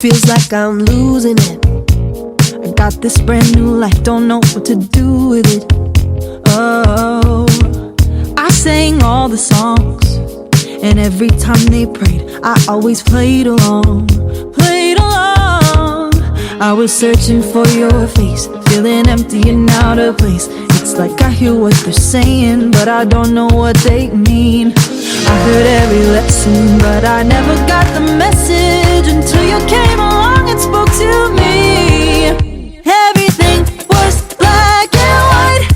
Feels like I'm losing it. I got this brand new life, don't know what to do with it. Oh, I sang all the songs, and every time they prayed, I always played along, played along. I was searching for your face, feeling empty and out of place. It's like I hear what they're saying, but I don't know what they mean. I heard every lesson, but I never got the message until you came along and spoke to me. Everything was black and white,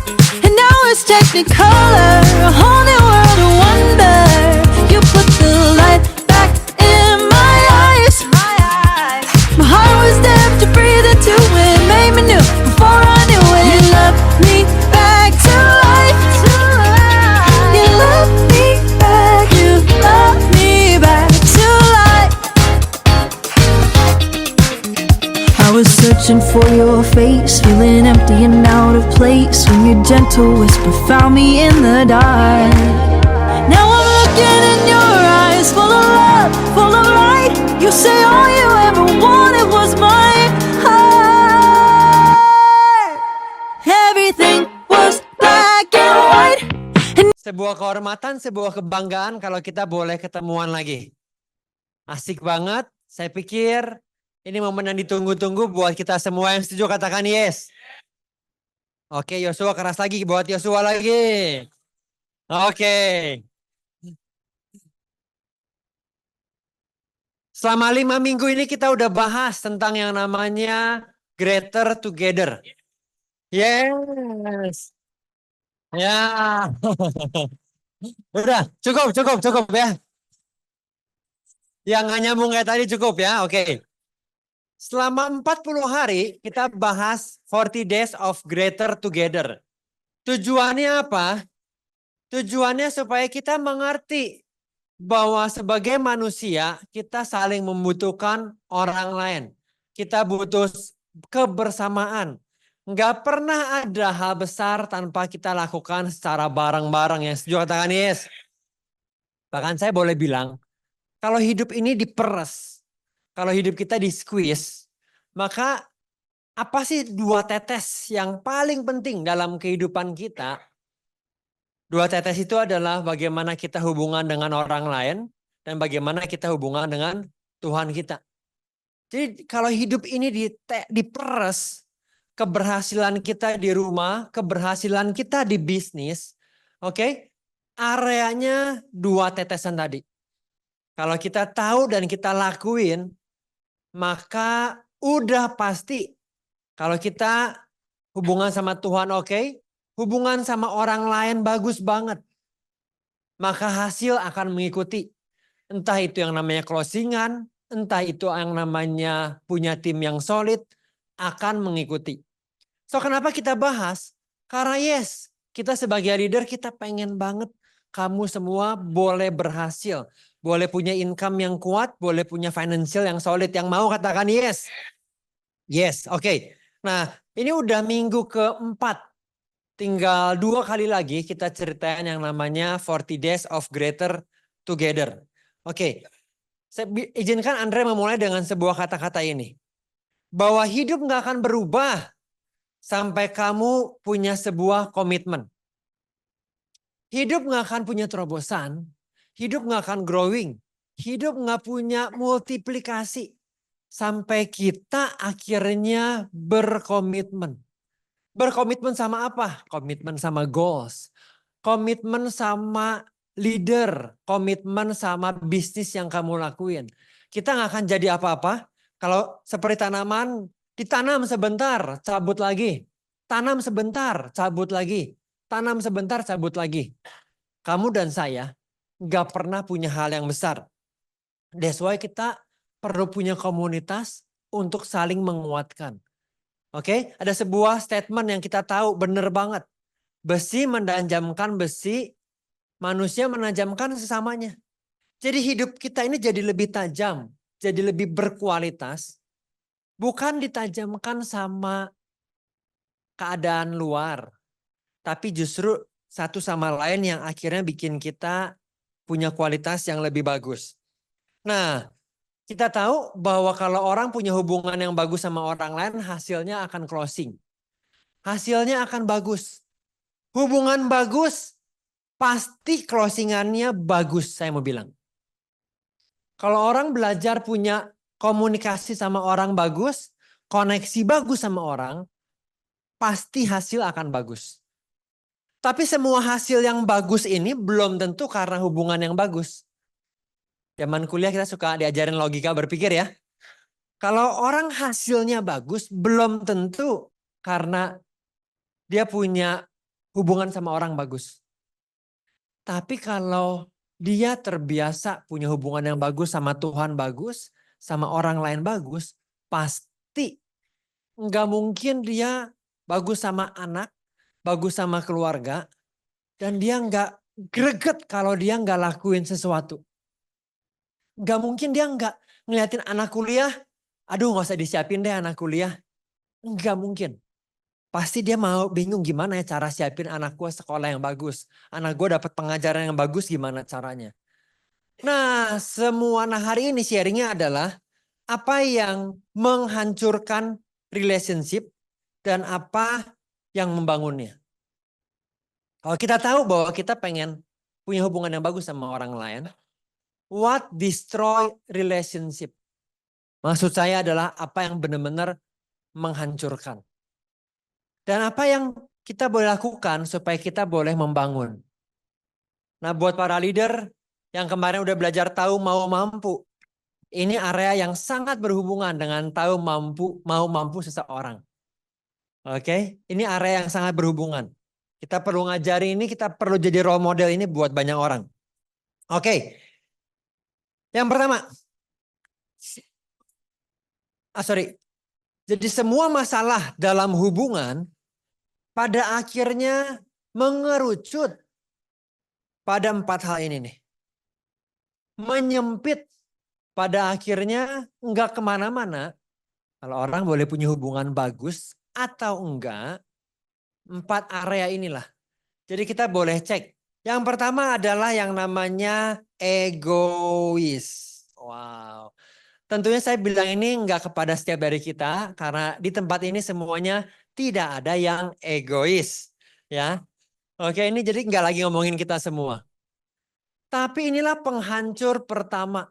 and now it's technicolor, a whole new world of wonder. You put the light back in my eyes. My heart was deaf to breathe into it, made me new before I knew it. You love me back to life. You love me back. You love me back to life. I was searching for your face, feeling empty and out of place, when your gentle whisper found me in the dark. Now I'm looking in your eyes, full of love, full of light. You say all you ever wanted was my heart. Everything was black and white. Sebuah kehormatan, sebuah kebanggaan kalau kita boleh ketemuan lagi. Asik banget. Saya pikir ini momen yang ditunggu-tunggu buat kita semua. Yang setuju katakan yes. Oke, Yosua keras lagi buat Yosua lagi. Oke. Selama 5 minggu ini kita udah bahas tentang yang namanya Greater Together. Yes. Ya. Udah, cukup ya. Yang nggak nyambung kayak tadi cukup ya, oke. Selama 40 hari kita bahas 40 days of Greater Together. Tujuannya apa? Tujuannya supaya kita mengerti bahwa sebagai manusia kita saling membutuhkan orang lain. Kita butuh kebersamaan. Nggak pernah ada hal besar tanpa kita lakukan secara bareng-bareng. Yang setuju katakan yes. Bahkan saya boleh bilang, kalau hidup ini diperes, kalau hidup kita di squeeze, maka apa sih 2 tetes yang paling penting dalam kehidupan kita? 2 tetes itu adalah bagaimana kita hubungan dengan orang lain dan bagaimana kita hubungan dengan Tuhan kita. Jadi kalau hidup ini diperes, keberhasilan kita di rumah, keberhasilan kita di bisnis, oke? Areanya 2 tetesan tadi. Kalau kita tahu dan kita lakuin, maka udah pasti kalau kita hubungan sama Tuhan oke, hubungan sama orang lain bagus banget, maka hasil akan mengikuti. Entah itu yang namanya closingan, entah itu yang namanya punya tim yang solid, akan mengikuti. So kenapa kita bahas? Karena yes, kita sebagai leader kita pengen banget kamu semua boleh berhasil. Boleh punya income yang kuat, boleh punya financial yang solid. Yang mau katakan yes. Yes, oke. Nah ini udah minggu keempat. Tinggal 2 kali lagi kita ceritain yang namanya 40 days of Greater Together. Oke, saya izinkan Andre memulai dengan sebuah kata-kata ini. Bahwa hidup gak akan berubah sampai kamu punya sebuah komitmen. Hidup gak akan punya terobosan. Hidup gak akan growing. Hidup gak punya multiplikasi. Sampai kita akhirnya berkomitmen. Berkomitmen sama apa? Komitmen sama goals. Komitmen sama leader. Komitmen sama bisnis yang kamu lakuin. Kita gak akan jadi apa-apa. Kalau seperti tanaman, ditanam sebentar, cabut lagi. Tanam sebentar, cabut lagi. Tanam sebentar, cabut lagi. Kamu dan saya gak pernah punya hal yang besar. That's why kita perlu punya komunitas untuk saling menguatkan. Oke, ada sebuah statement yang kita tahu benar banget. Besi menajamkan besi, manusia menajamkan sesamanya. Jadi hidup kita ini jadi lebih tajam, jadi lebih berkualitas. Bukan ditajamkan sama keadaan luar. Tapi justru satu sama lain yang akhirnya bikin kita punya kualitas yang lebih bagus. Nah, Kita tahu bahwa kalau orang punya hubungan yang bagus sama orang lain, hasilnya akan closing. Hasilnya akan bagus. Hubungan bagus, pasti closingannya bagus, saya mau bilang. Kalau orang belajar punya komunikasi sama orang bagus, koneksi bagus sama orang, pasti hasil akan bagus. Tapi semua hasil yang bagus ini belum tentu karena hubungan yang bagus. Zaman kuliah kita suka diajarin logika berpikir ya. Kalau orang hasilnya bagus, belum tentu karena dia punya hubungan sama orang bagus. Tapi kalau dia terbiasa punya hubungan yang bagus sama Tuhan bagus, sama orang lain bagus, pasti nggak mungkin dia bagus sama anak, bagus sama keluarga, dan dia nggak greget kalau dia nggak lakuin sesuatu. Nggak mungkin dia nggak ngeliatin anak kuliah, aduh nggak usah disiapin deh anak kuliah. Nggak mungkin. Pasti dia mau bingung gimana ya cara siapin anak gue sekolah yang bagus. Anak gue dapat pengajaran yang bagus gimana caranya. Nah hari ini sharingnya adalah apa yang menghancurkan relationship dan apa yang membangunnya. Kalau kita tahu bahwa kita pengen punya hubungan yang bagus sama orang lain, what destroy relationship? Maksud saya adalah apa yang benar-benar menghancurkan. Dan apa yang kita boleh lakukan supaya kita boleh membangun. Nah buat para leader yang kemarin udah belajar tahu mau mampu. Ini area yang sangat berhubungan dengan tahu mau mampu seseorang. Oke, ini area yang sangat berhubungan. Kita perlu ngajari ini, kita perlu jadi role model ini buat banyak orang. Oke, yang pertama. Jadi semua masalah dalam hubungan pada akhirnya mengerucut pada 4 hal ini nih. Menyempit pada akhirnya enggak kemana-mana. Kalau orang boleh punya hubungan bagus atau enggak, 4 area inilah. Jadi kita boleh cek. Yang pertama adalah yang namanya egois. Wow. Tentunya saya bilang ini enggak kepada setiap dari kita. Karena di tempat ini semuanya tidak ada yang egois. Ya. Oke, ini jadi enggak lagi ngomongin kita semua. Tapi inilah penghancur pertama.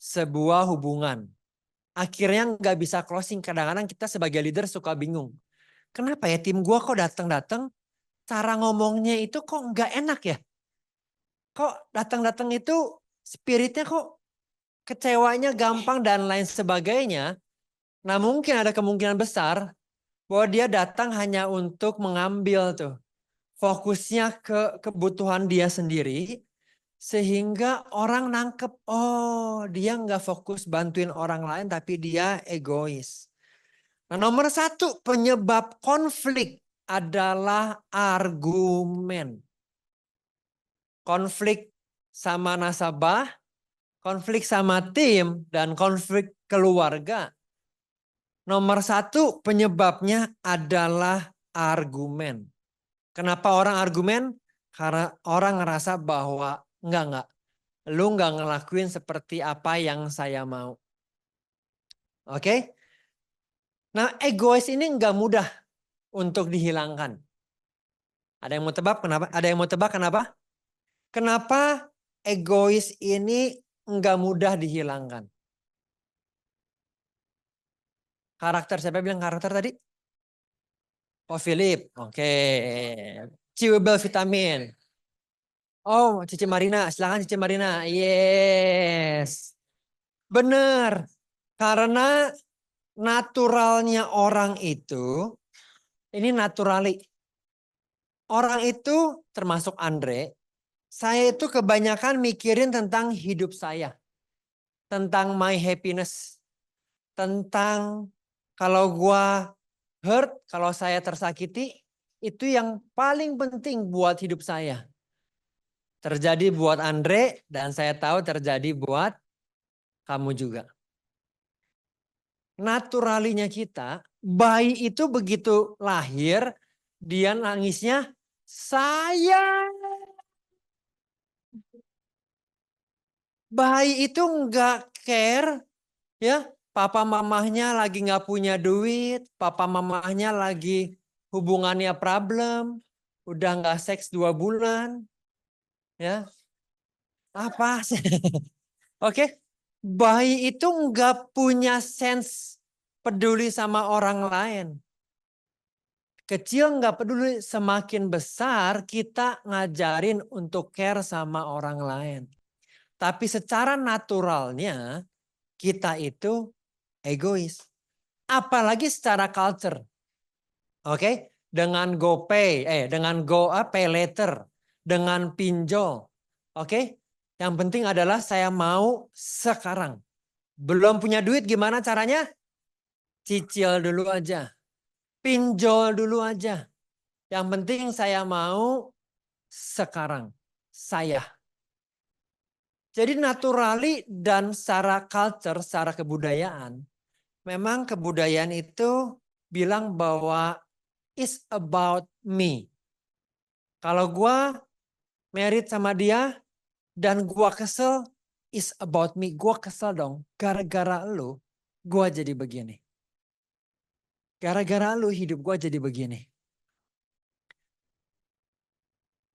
Sebuah hubungan. Akhirnya nggak bisa closing. Kadang-kadang kita sebagai leader suka bingung. Kenapa ya tim gue kok datang-datang cara ngomongnya itu kok nggak enak ya? Kok datang-datang itu spiritnya kok kecewanya gampang dan lain sebagainya. Nah mungkin ada kemungkinan besar bahwa dia datang hanya untuk mengambil tuh. Fokusnya ke kebutuhan dia sendiri. Sehingga orang nangkep, oh dia nggak fokus bantuin orang lain tapi dia egois. Nah, nomor 1 penyebab konflik adalah argumen. Konflik sama nasabah, konflik sama tim, dan konflik keluarga. Nomor 1 penyebabnya adalah argumen. Kenapa orang argumen? Karena orang ngerasa bahwa enggak. Lu nggak ngelakuin seperti apa yang saya mau. Oke? Nah, egois ini nggak mudah untuk dihilangkan. Ada yang mau tebak kenapa? Ada yang mau tebak kenapa? Kenapa egois ini nggak mudah dihilangkan? Karakter, siapa bilang karakter tadi? Oh, Philip. Oke. Chewable vitamin. Oh, Cici Marina. Silakan Cici Marina. Yes. Benar. Karena naturalnya orang itu, ini naturali. Orang itu termasuk Andre, saya itu kebanyakan mikirin tentang hidup saya. Tentang my happiness. Tentang kalau gua hurt, kalau saya tersakiti, itu yang paling penting buat hidup saya. Terjadi buat Andre dan saya tahu terjadi buat kamu juga. Naturalinya kita, bayi itu begitu lahir, dia nangisnya, sayang. Bayi itu nggak care, ya. Papa mamahnya lagi nggak punya duit, papa mamahnya lagi hubungannya problem, udah nggak seks 2 bulan, ya. Apa sih? Oke, bayi itu nggak punya sense peduli sama orang lain. Kecil nggak peduli, semakin besar kita ngajarin untuk care sama orang lain. Tapi secara naturalnya kita itu egois. Apalagi secara culture. Oke, dengan GoPay, dengan Pay Later, dengan pinjol. Oke, yang penting adalah saya mau sekarang. Belum punya duit gimana caranya? Cicil dulu aja. Pinjol dulu aja. Yang penting saya mau sekarang. Saya. Jadi naturali dan secara culture, secara kebudayaan. Memang kebudayaan itu bilang bahwa it's about me. Kalau gua married sama dia dan gua kesel, it's about me. Gua kesel dong. Gara-gara lu, gua jadi begini. Gara-gara lu hidup gua jadi begini.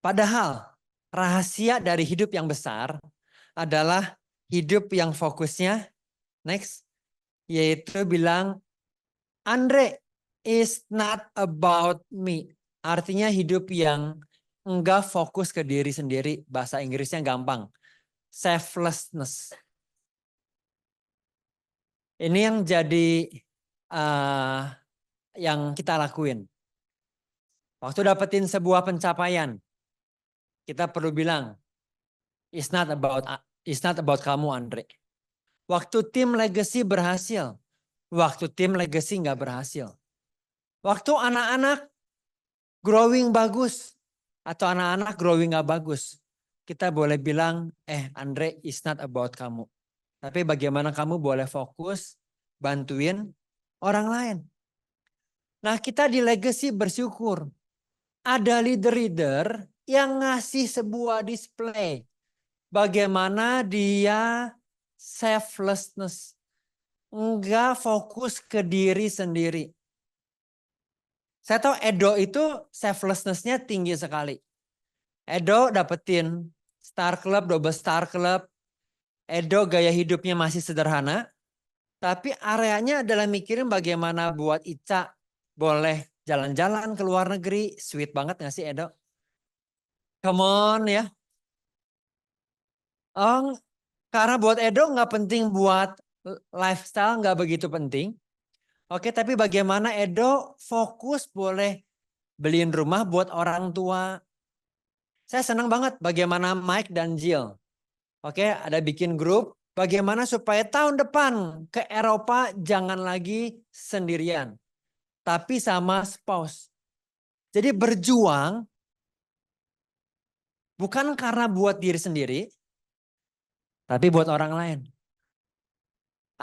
Padahal rahasia dari hidup yang besar adalah hidup yang fokusnya next, yaitu bilang Andre is not about me. Artinya hidup yang enggak fokus ke diri sendiri. Bahasa Inggrisnya gampang. Selflessness. Ini yang jadi yang kita lakuin. Waktu dapetin sebuah pencapaian, kita perlu bilang, it's not about kamu Andre. Waktu tim legacy berhasil, waktu tim legacy nggak berhasil. Waktu anak-anak growing bagus, atau anak-anak growing nggak bagus, kita boleh bilang, Andre, it's not about kamu. Tapi bagaimana kamu boleh fokus, bantuin orang lain. Nah kita di legacy bersyukur. Ada leader-leader yang ngasih sebuah display. Bagaimana dia selflessness. Enggak fokus ke diri sendiri. Saya tahu Edo itu selflessness-nya tinggi sekali. Edo dapetin Star Club, double Star Club. Edo gaya hidupnya masih sederhana. Tapi areanya adalah mikirin bagaimana buat Ica boleh jalan-jalan ke luar negeri. Sweet banget gak sih Edo? Come on ya. Oh, karena buat Edo nggak penting, buat lifestyle nggak begitu penting. Oke, tapi bagaimana Edo fokus boleh beliin rumah buat orang tua. Saya senang banget bagaimana Mike dan Jill. Oke, ada bikin grup. Bagaimana supaya tahun depan ke Eropa jangan lagi sendirian. Tapi sama spouse. Jadi berjuang bukan karena buat diri sendiri, tapi buat orang lain.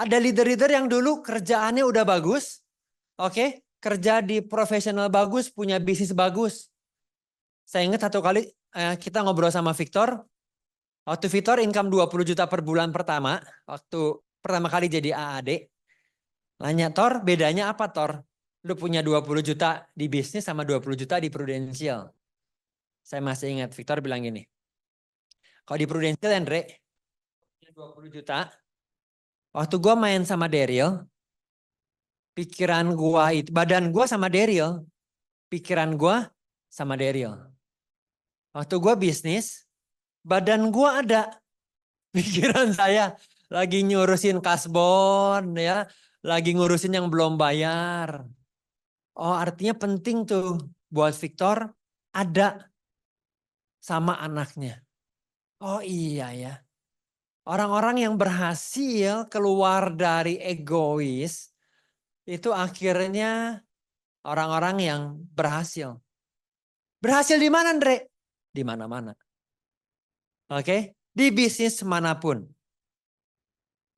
Ada leader-leader yang dulu kerjaannya udah bagus. Oke, kerja di profesional bagus, punya bisnis bagus. Saya ingat satu kali kita ngobrol sama Victor. Waktu Victor income 20 juta per bulan pertama. Waktu pertama kali jadi AAD. Nanya, Tor bedanya apa Tor? Lu punya 20 juta di bisnis sama 20 juta di Prudential. Saya masih ingat Victor bilang gini. Kalau di Prudential Andre, 20 juta. Waktu gue main sama Daryl, pikiran gue itu, badan gue sama Daryl, pikiran gue sama Daryl. Waktu gue bisnis, badan gue ada, pikiran saya lagi ngurusin kasbon ya, lagi ngurusin yang belum bayar. Oh artinya penting tuh buat Victor ada sama anaknya. Oh iya ya. Orang-orang yang berhasil keluar dari egois itu akhirnya orang-orang yang berhasil. Berhasil di mana, Andre? Di mana-mana. Oke, di bisnis manapun.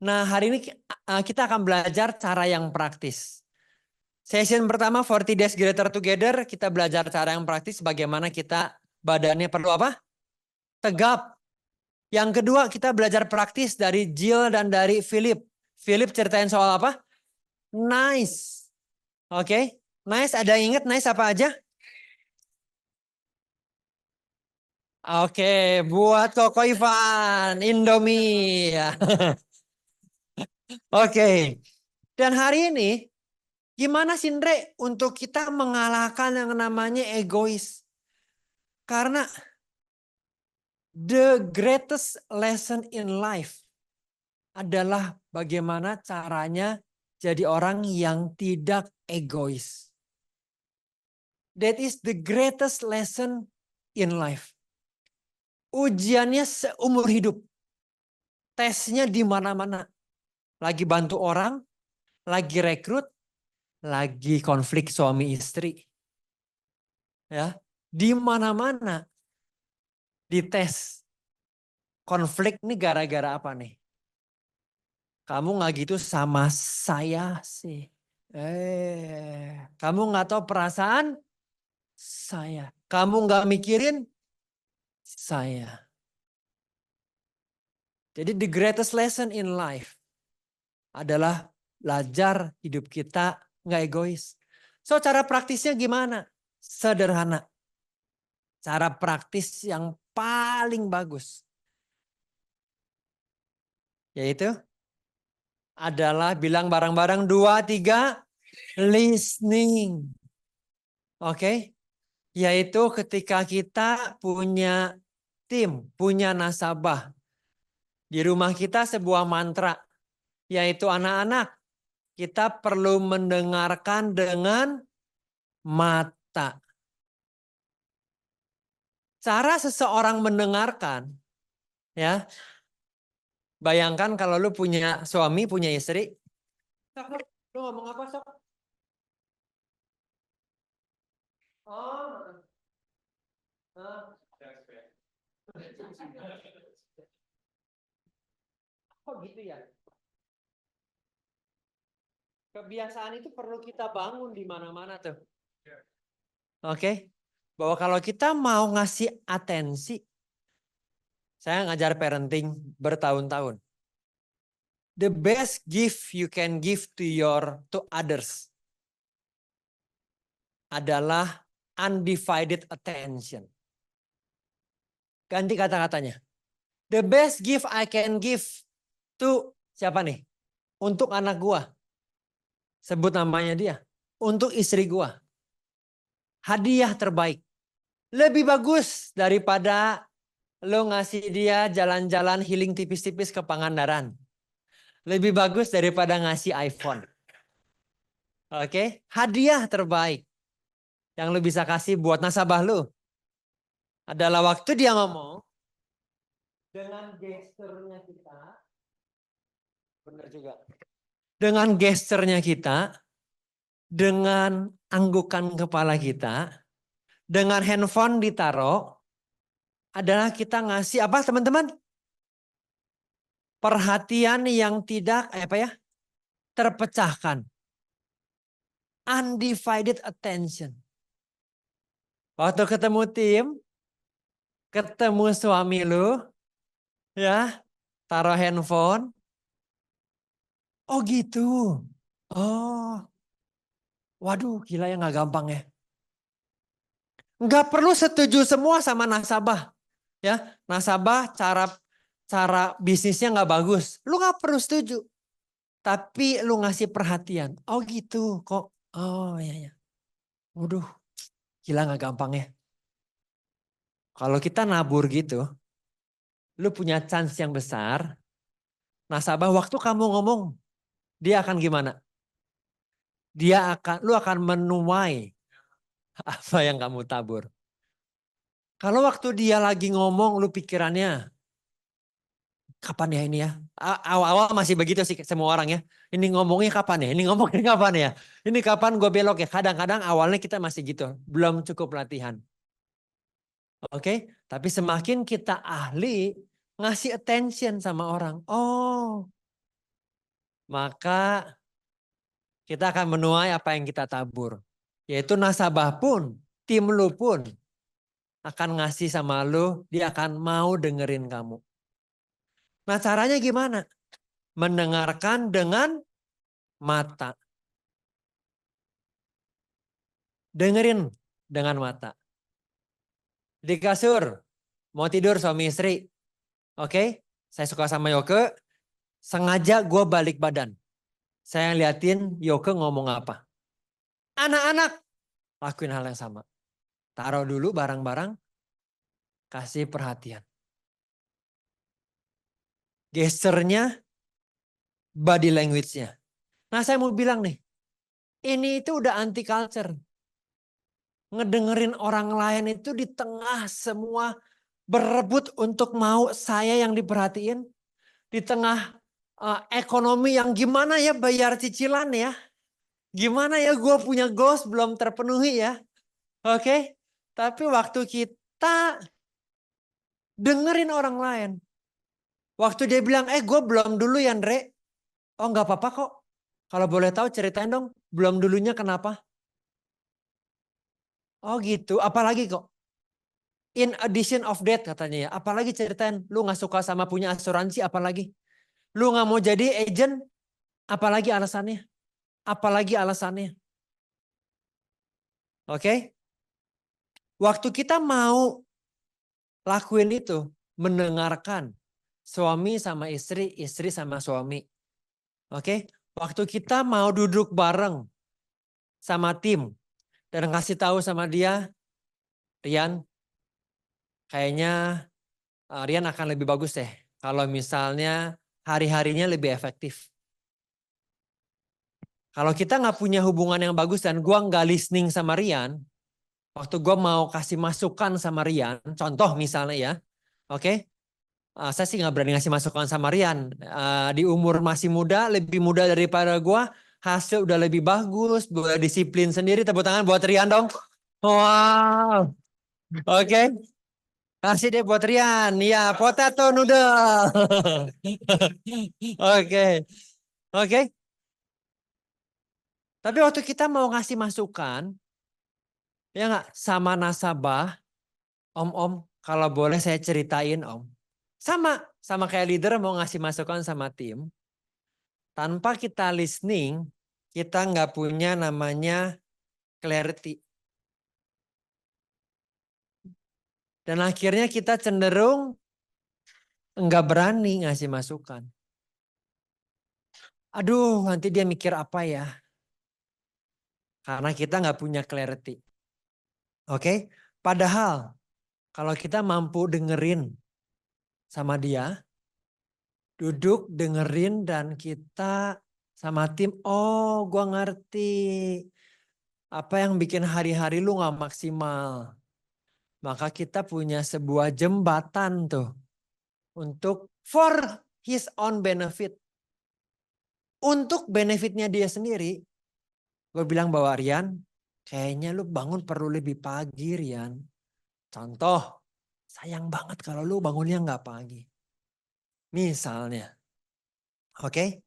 Nah, hari ini kita akan belajar cara yang praktis. Session pertama 40 Days Greater Together, kita belajar cara yang praktis bagaimana kita badannya perlu apa? Tegap. Yang kedua kita belajar praktis dari Jill dan dari Philip. Philip ceritain soal apa? Nice. Oke. Nice, ada yang ingat nice apa aja? Oke, buat Koko Ivan, Indomie. Oke. Dan hari ini, gimana sih Ndre untuk kita mengalahkan yang namanya egois? Karena the greatest lesson in life adalah bagaimana caranya jadi orang yang tidak egois. That is the greatest lesson in life. Ujiannya seumur hidup. Tesnya di mana-mana. Lagi bantu orang, lagi rekrut, lagi konflik suami istri. Ya, di mana-mana dites. Konflik nih gara-gara apa nih? Kamu nggak gitu sama saya sih. Kamu nggak tahu perasaan saya. Kamu nggak mikirin saya. Jadi the greatest lesson in life adalah belajar hidup kita nggak egois. So cara praktisnya gimana? Sederhana. Cara praktis yang paling bagus. Yaitu adalah bilang bareng-bareng 2, 3, listening. Oke. Yaitu ketika kita punya tim, punya nasabah. Di rumah kita sebuah mantra. Yaitu anak-anak, kita perlu mendengarkan dengan mata. Cara seseorang mendengarkan, ya. Bayangkan kalau lu punya suami, punya istri. Lu ngomong apa, Sok? Oh. Oh gitu ya. Kebiasaan itu perlu kita bangun di mana-mana tuh. Oke. Bahwa kalau kita mau ngasih atensi. Saya ngajar parenting bertahun-tahun. The best gift you can give to others adalah undivided attention. Ganti kata-katanya. The best gift I can give to siapa nih? Untuk anak gua. Sebut namanya dia. Untuk istri gua. Hadiah terbaik. Lebih bagus daripada lo ngasih dia jalan-jalan healing tipis-tipis ke Pangandaran. Lebih bagus daripada ngasih iPhone. Oke, hadiah terbaik yang lo bisa kasih buat nasabah lo adalah waktu dia ngomong dengan gesturnya kita. Benar juga. Dengan gesturnya kita, dengan anggukan kepala kita, dengan handphone ditaruh, adalah kita ngasih apa teman-teman? Perhatian yang tidak terpecahkan. Undivided attention. Waktu ketemu tim, ketemu suami lu, ya, taruh handphone. Oh gitu. Oh, waduh, gila ya nggak gampang ya. Nggak perlu setuju semua sama nasabah, ya. Nasabah cara bisnisnya nggak bagus, lu nggak perlu setuju. Tapi lu ngasih perhatian. Oh gitu, kok. Oh iya ya. Waduh, gila nggak gampang ya. Kalau kita nabur gitu, lu punya chance yang besar. Nasabah waktu kamu ngomong, dia akan gimana? Lu akan menuai apa yang kamu tabur. Kalau waktu dia lagi ngomong, lu pikirannya, kapan ya ini ya? Awal-awal masih begitu sih semua orang ya. Ini ngomongnya kapan ya? Ini ngomongnya kapan ya? Ini kapan gue belok ya? Kadang-kadang awalnya kita masih gitu. Belum cukup latihan. Oke, tapi semakin kita ahli ngasih attention sama orang. Oh, maka kita akan menuai apa yang kita tabur. Yaitu nasabah pun, tim lu pun akan ngasih sama lu, dia akan mau dengerin kamu. Nah, caranya gimana? Mendengarkan dengan mata. Dengerin dengan mata. Di kasur, mau tidur suami istri. Oke, saya suka sama Yoke. Sengaja gue balik badan. Saya liatin Yoke ngomong apa. Anak-anak, lakuin hal yang sama. Taruh dulu barang-barang, kasih perhatian. Gesternya, body language-nya. Nah, saya mau bilang nih, ini itu udah anti culture. Ngedengerin orang lain itu di tengah semua berebut untuk mau saya yang diperhatiin. Di tengah ekonomi yang gimana ya bayar cicilan ya. Gimana ya gue punya goals belum terpenuhi ya. Oke. Tapi waktu kita dengerin orang lain. Waktu dia bilang gue belum dulu ya Andre. Oh gak apa-apa kok. Kalau boleh tahu ceritain dong. Belum dulunya kenapa? Oh gitu. Apalagi kok. In addition of that katanya ya. Apalagi ceritain. Lu gak suka sama punya asuransi apalagi. Lu gak mau jadi agent. Apalagi alasannya. Apalagi alasannya. Oke. Waktu kita mau lakuin itu. Mendengarkan. Suami sama istri. Istri sama suami. Oke. Waktu kita mau duduk bareng. Sama tim. Dan ngasih tahu sama dia. Rian. Kayaknya Rian akan lebih bagus deh. Kalau misalnya hari-harinya lebih efektif. Kalau kita nggak punya hubungan yang bagus dan gue nggak listening sama Rian, waktu gue mau kasih masukan sama Rian, contoh misalnya ya, oke, saya sih nggak berani ngasih masukan sama Rian. Di umur masih muda, lebih muda daripada gue, hasil udah lebih bagus, gue disiplin sendiri, tepuk tangan buat Rian dong. Wow, oke. Kasih deh buat Rian, ya potato noodle. Oke, oke. Tapi waktu kita mau ngasih masukan, ya nggak sama nasabah, om, kalau boleh saya ceritain om. Sama kayak leader mau ngasih masukan sama tim. Tanpa kita listening, kita nggak punya namanya clarity. Dan akhirnya kita cenderung nggak berani ngasih masukan. Aduh, nanti dia mikir apa ya? Karena kita nggak punya clarity. Oke? Padahal kalau kita mampu dengerin sama dia, duduk dengerin dan kita sama tim, oh gua ngerti. Apa yang bikin hari-hari lu gak maksimal. Maka kita punya sebuah jembatan tuh. Untuk for his own benefit. Untuk benefitnya dia sendiri. Gue bilang bahwa Rian, kayaknya lu bangun perlu lebih pagi Rian. Contoh, sayang banget kalau lu bangunnya gak pagi. Misalnya. Oke?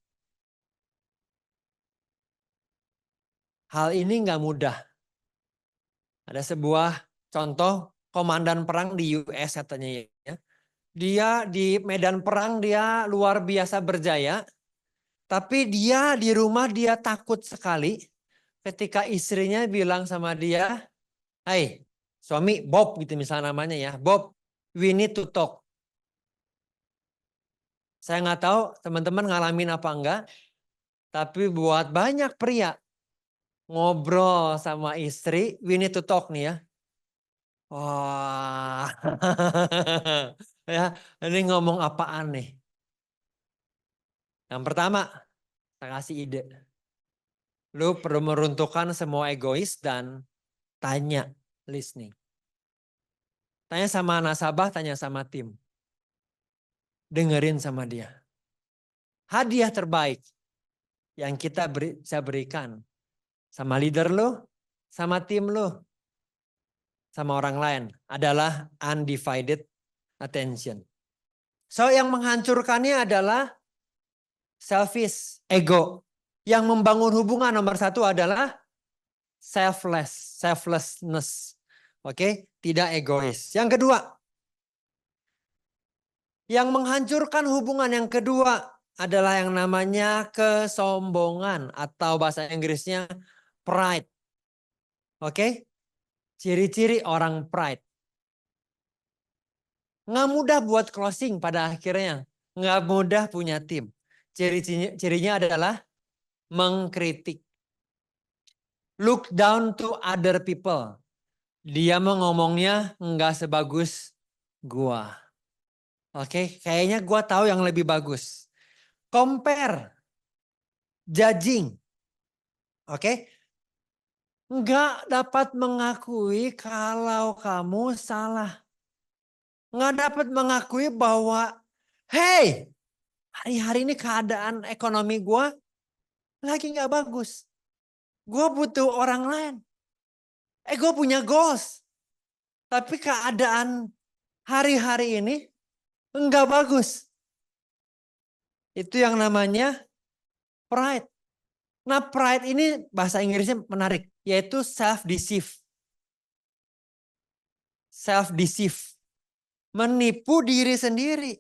Hal ini nggak mudah. Ada sebuah contoh komandan perang di US katanya ya. Dia di medan perang dia luar biasa berjaya. Tapi dia di rumah dia takut sekali ketika istrinya bilang sama dia, "Hai, suami Bob gitu misalnya namanya ya. Bob, we need to talk." Saya nggak tahu teman-teman ngalamin apa enggak. Tapi buat banyak pria ngobrol sama istri, we need to talk nih ya. Wah, ya ini ngomong apaan nih? Yang pertama, saya kasih ide. Lu perlu meruntuhkan semua egois dan tanya, listening. Tanya sama nasabah, tanya sama tim. Dengerin sama dia. Hadiah terbaik yang kita bisa berikan sama leader lu, sama tim lu, sama orang lain adalah undivided attention. So yang menghancurkannya adalah selfish, ego. Yang membangun hubungan nomor satu adalah selflessness. Oke, tidak egois. Yang kedua, Yang menghancurkan hubungan yang kedua adalah yang namanya kesombongan atau bahasa Inggrisnya pride. Oke? Ciri-ciri orang pride. Nggak mudah buat closing pada akhirnya. Nggak mudah punya tim. Cirinya adalah mengkritik. Look down to other people. Dia mau ngomongnya nggak sebagus gua. Oke, kayaknya gua tahu yang lebih bagus. Compare, judging. Oke, nggak dapat mengakui kalau kamu salah. Nggak dapat mengakui bahwa, hey, hari-hari ini keadaan ekonomi gua lagi nggak bagus. Gua butuh orang lain. Gue punya goals. Tapi keadaan hari-hari ini nggak bagus. Itu yang namanya pride. Nah, pride ini bahasa Inggrisnya menarik, yaitu self-deceive. Self-deceive. Menipu diri sendiri.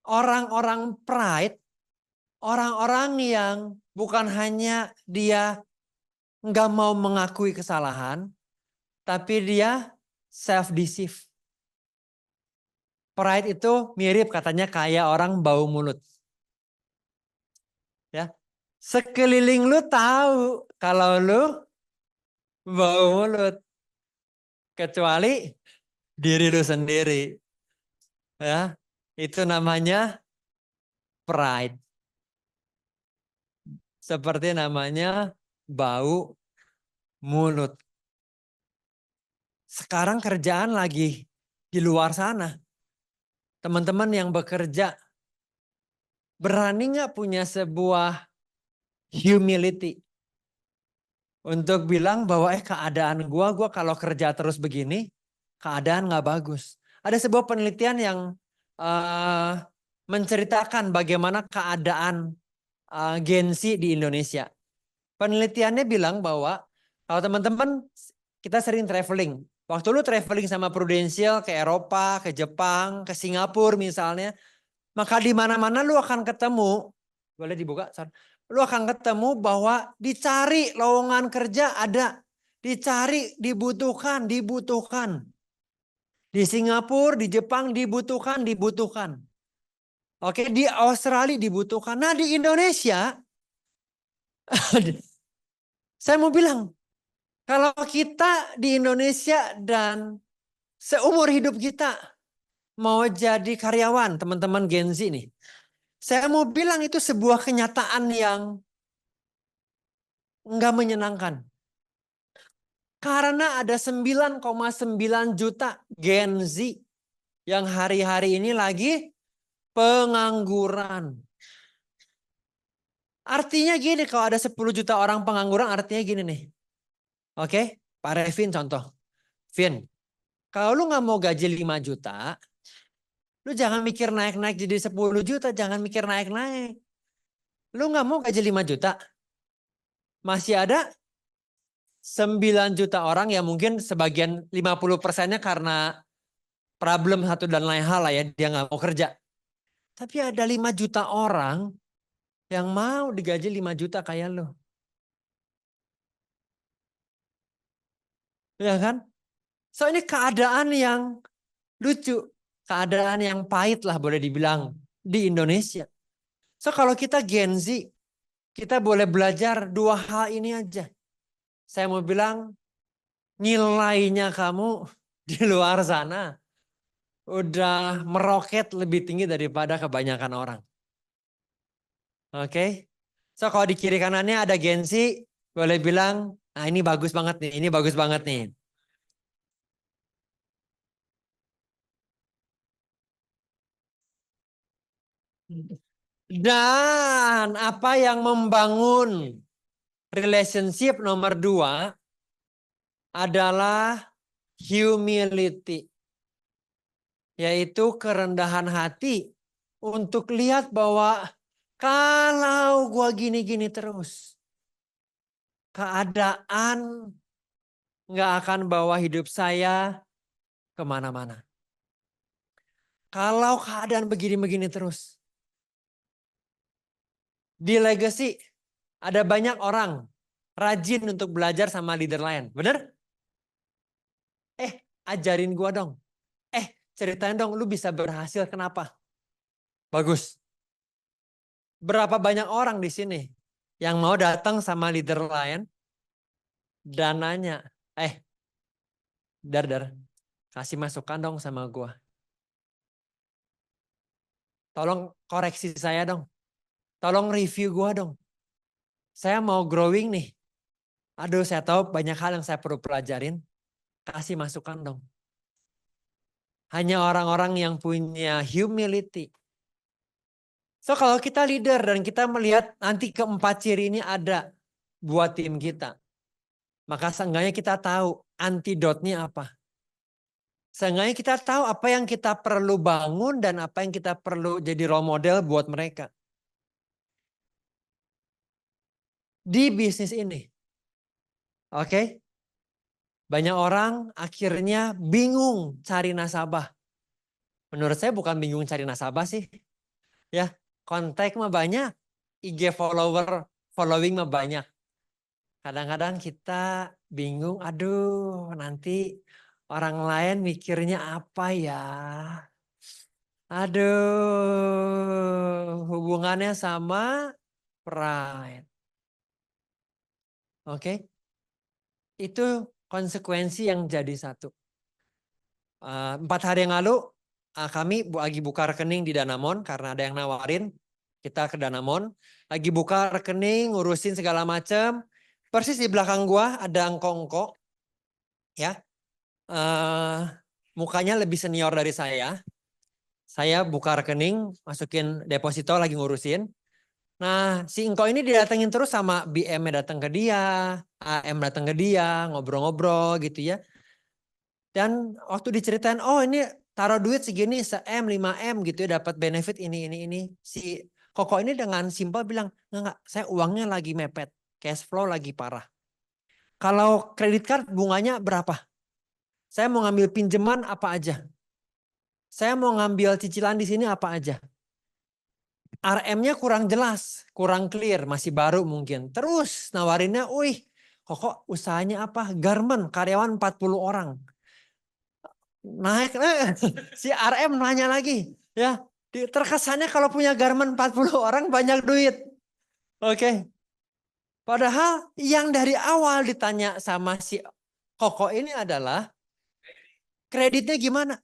Orang-orang pride, orang-orang yang bukan hanya dia nggak mau mengakui kesalahan, tapi dia self-deceive. Pride itu mirip katanya kayak orang bau mulut. Ya. Sekeliling lu tahu kalau lu bau mulut. Kecuali diri lu sendiri. Ya. Itu namanya pride. Seperti namanya bau mulut. Sekarang kerjaan lagi di luar sana. Teman-teman yang bekerja berani nggak punya sebuah humility untuk bilang bahwa keadaan gua kalau kerja terus begini, keadaan nggak bagus. Ada sebuah penelitian yang menceritakan bagaimana keadaan Gen Z di Indonesia. Penelitiannya bilang bahwa kalau teman-teman kita sering traveling. Waktu lu traveling sama Prudential ke Eropa, ke Jepang, ke Singapura misalnya, maka di mana-mana lu akan ketemu, boleh dibuka? Lu akan ketemu bahwa dicari lowongan kerja ada, dicari dibutuhkan. Di Singapura, di Jepang dibutuhkan. Oke, di Australia dibutuhkan. Nah, di Indonesia saya mau bilang, kalau kita di Indonesia dan seumur hidup kita mau jadi karyawan, teman-teman Gen Z nih. Saya mau bilang itu sebuah kenyataan yang nggak menyenangkan. Karena ada 9,9 juta Gen Z yang hari-hari ini lagi pengangguran. Artinya gini, kalau ada 10 juta orang pengangguran artinya gini nih. Oke, Pak Revin contoh. Vin, kalau lu nggak mau gaji 5 juta, lu jangan mikir naik-naik jadi 10 juta, jangan mikir naik-naik. Lu nggak mau gaji 5 juta, masih ada 9 juta orang yang mungkin sebagian 50%-nya karena problem satu dan lain hal lah ya, dia nggak mau kerja. Tapi ada 5 juta orang yang mau digaji 5 juta kayak lo. Ya kan? So ini keadaan yang lucu. Keadaan yang pahit lah boleh dibilang di Indonesia. So kalau kita Gen Z, kita boleh belajar dua hal ini aja. Saya mau bilang nilainya kamu di luar sana udah meroket lebih tinggi daripada kebanyakan orang. Oke. So kalau di kiri kanannya ada Gen Z, boleh bilang, nah ini bagus banget nih, ini bagus banget nih. Dan apa yang membangun relationship nomor 2 adalah humility. Yaitu kerendahan hati untuk lihat bahwa kalau gua gini-gini terus, keadaan nggak akan bawa hidup saya kemana-mana. Kalau keadaan begini-begini terus. Di Legacy ada banyak orang rajin untuk belajar sama leader lain. Bener? Ajarin gua dong. Ceritain dong lu bisa berhasil kenapa? Bagus. Berapa banyak orang di sini yang mau datang sama leader lain dan nanya, Dar, kasih masukan dong sama gua. Tolong koreksi saya dong. Tolong review gua dong. Saya mau growing nih. Aduh, saya tahu banyak hal yang saya perlu pelajarin. Kasih masukan dong. Hanya orang-orang yang punya humility. So kalau kita leader dan kita melihat nanti keempat ciri ini ada buat tim kita. Maka seenggaknya kita tahu antidotnya apa. Seenggaknya kita tahu apa yang kita perlu bangun dan apa yang kita perlu jadi role model buat mereka. Di bisnis ini. Oke? Banyak orang akhirnya bingung cari nasabah. Menurut saya bukan bingung cari nasabah sih. Ya, kontak mah banyak. IG following mah banyak. Kadang-kadang kita bingung, aduh nanti orang lain mikirnya apa ya? Aduh, hubungannya sama pride. Oke? Itu konsekuensi yang jadi satu. 4 hari yang lalu kami lagi buka rekening di Danamon karena ada yang nawarin kita ke Danamon. Lagi buka rekening, ngurusin segala macam. Persis di belakang gua ada angkongko. Ya. Mukanya lebih senior dari saya. Saya buka rekening, masukin deposito lagi ngurusin. Nah, si Engko ini didatengin terus sama BM-nya datang ke dia, AM datang ke dia, ngobrol-ngobrol gitu ya. Dan waktu diceritain, oh ini taruh duit segini, se-M, 5M gitu ya, dapat benefit ini. Si Koko ini dengan simpel bilang, enggak, saya uangnya lagi mepet, cash flow lagi parah. Kalau kredit card bunganya berapa? Saya mau ngambil pinjaman apa aja? Saya mau ngambil cicilan di sini apa aja? RM-nya kurang jelas, kurang clear, masih baru mungkin. Terus nawarinnya, kok usahanya apa? Garment, karyawan 40 orang. Naik, si RM nanya lagi. Ya, terkesannya kalau punya garment 40 orang banyak duit. Oke. Padahal yang dari awal ditanya sama si Koko ini adalah kreditnya gimana?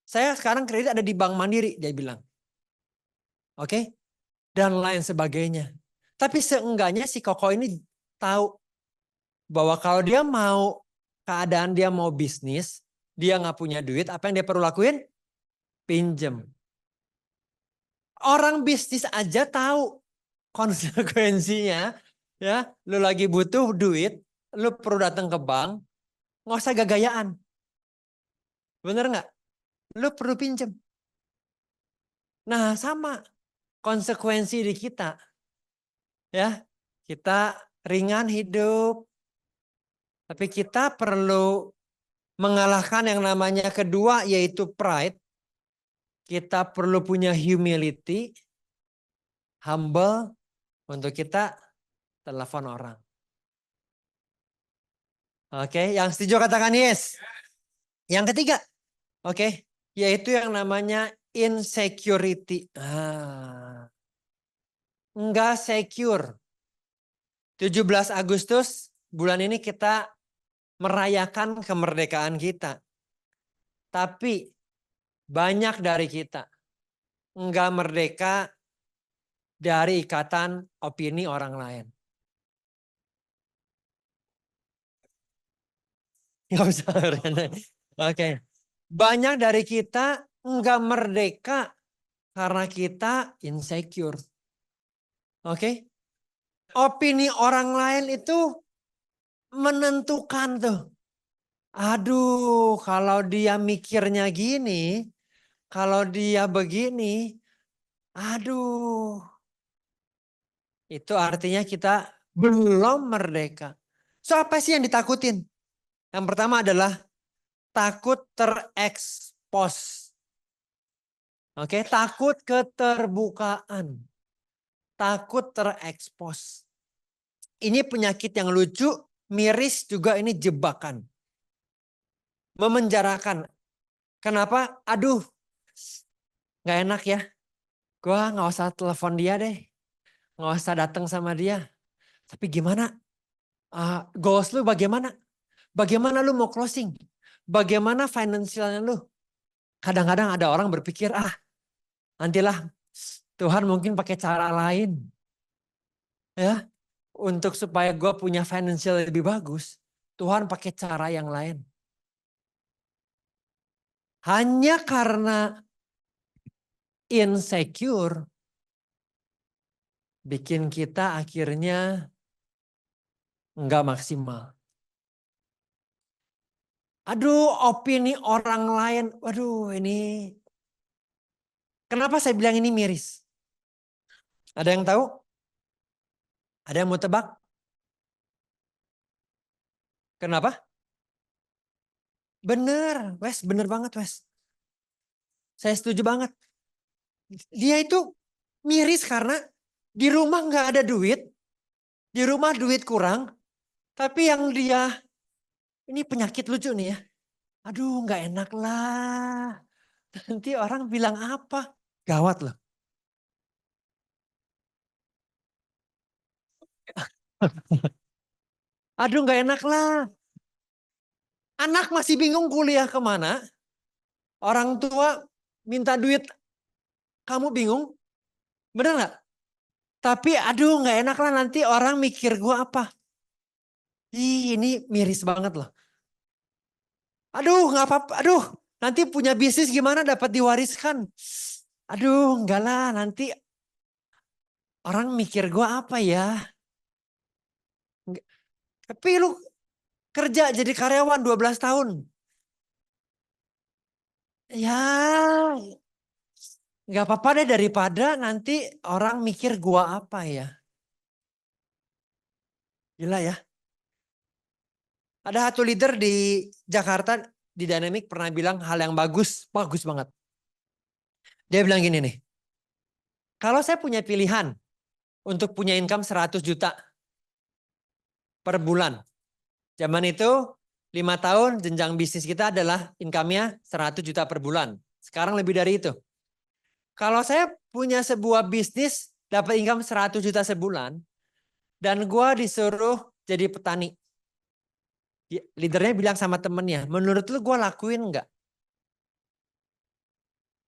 Saya sekarang kredit ada di Bank Mandiri, dia bilang. Oke. Dan lain sebagainya. Tapi seenggaknya si Koko ini tahu bahwa kalau dia mau keadaan dia mau bisnis, dia nggak punya duit, apa yang dia perlu lakuin? Pinjem. Orang bisnis aja tahu konsekuensinya, ya. Lu lagi butuh duit, lu perlu datang ke bank, nggak usah gagayaan. Bener nggak? Lu perlu pinjem. Nah, sama konsekuensi di kita. Ya, kita ringan hidup, tapi kita perlu mengalahkan yang namanya kedua yaitu pride. Kita perlu punya humility, humble untuk kita telepon orang. Oke, yang setuju katakan yes. Yang ketiga, yaitu yang namanya insecurity. Enggak secure. 17 Agustus bulan ini kita merayakan kemerdekaan kita. Tapi banyak dari kita enggak merdeka dari ikatan opini orang lain. Nggak usah. Oke. Banyak dari kita enggak merdeka karena kita insecure. Oke. Opini orang lain itu menentukan tuh. Aduh, kalau dia mikirnya gini, kalau dia begini, aduh. Itu artinya kita belum merdeka. So apa sih yang ditakutin? Yang pertama adalah takut terekspos. Oke, takut keterbukaan. Takut terekspos. Ini penyakit yang lucu, miris juga ini jebakan. Memenjarakan. Kenapa? Aduh, nggak enak ya. Gua nggak usah telepon dia deh. Nggak usah datang sama dia. Tapi gimana? Goals lu bagaimana? Bagaimana lu mau closing? Bagaimana finansialnya lu? Kadang-kadang ada orang berpikir, nantilah Tuhan mungkin pakai cara lain. Ya, untuk supaya gue punya financial lebih bagus. Tuhan pakai cara yang lain. Hanya karena insecure, bikin kita akhirnya nggak maksimal. Aduh, opini orang lain. Waduh, ini. Kenapa saya bilang ini miris? Ada yang tahu? Ada yang mau tebak? Kenapa? Bener, Wes. Bener banget, Wes. Saya setuju banget. Dia itu miris karena di rumah nggak ada duit. Di rumah duit kurang. Tapi yang dia, ini penyakit lucu nih ya. Aduh, nggak enak lah. Nanti orang bilang apa? Gawat loh. Aduh, nggak enak lah. Anak masih bingung kuliah kemana. Orang tua minta duit, kamu bingung? Bener nggak? Tapi aduh nggak enak lah nanti orang mikir gue apa. Ini miris banget loh. Aduh nggak apa-apa. Aduh nanti punya bisnis gimana dapat diwariskan. Aduh enggak lah nanti orang mikir gue apa ya. Tapi lu kerja jadi karyawan 12 tahun. Ya nggak apa-apa deh daripada nanti orang mikir gua apa ya. Gila ya. Ada satu leader di Jakarta di Dynamic pernah bilang hal yang bagus, bagus banget. Dia bilang gini nih. Kalau saya punya pilihan untuk punya income 100 juta per bulan. Zaman itu 5 tahun jenjang bisnis kita adalah income-nya 100 juta per bulan. Sekarang lebih dari itu. Kalau saya punya sebuah bisnis dapat income 100 juta sebulan dan gua disuruh jadi petani. Leadernya bilang sama temennya, menurut lu gue lakuin nggak?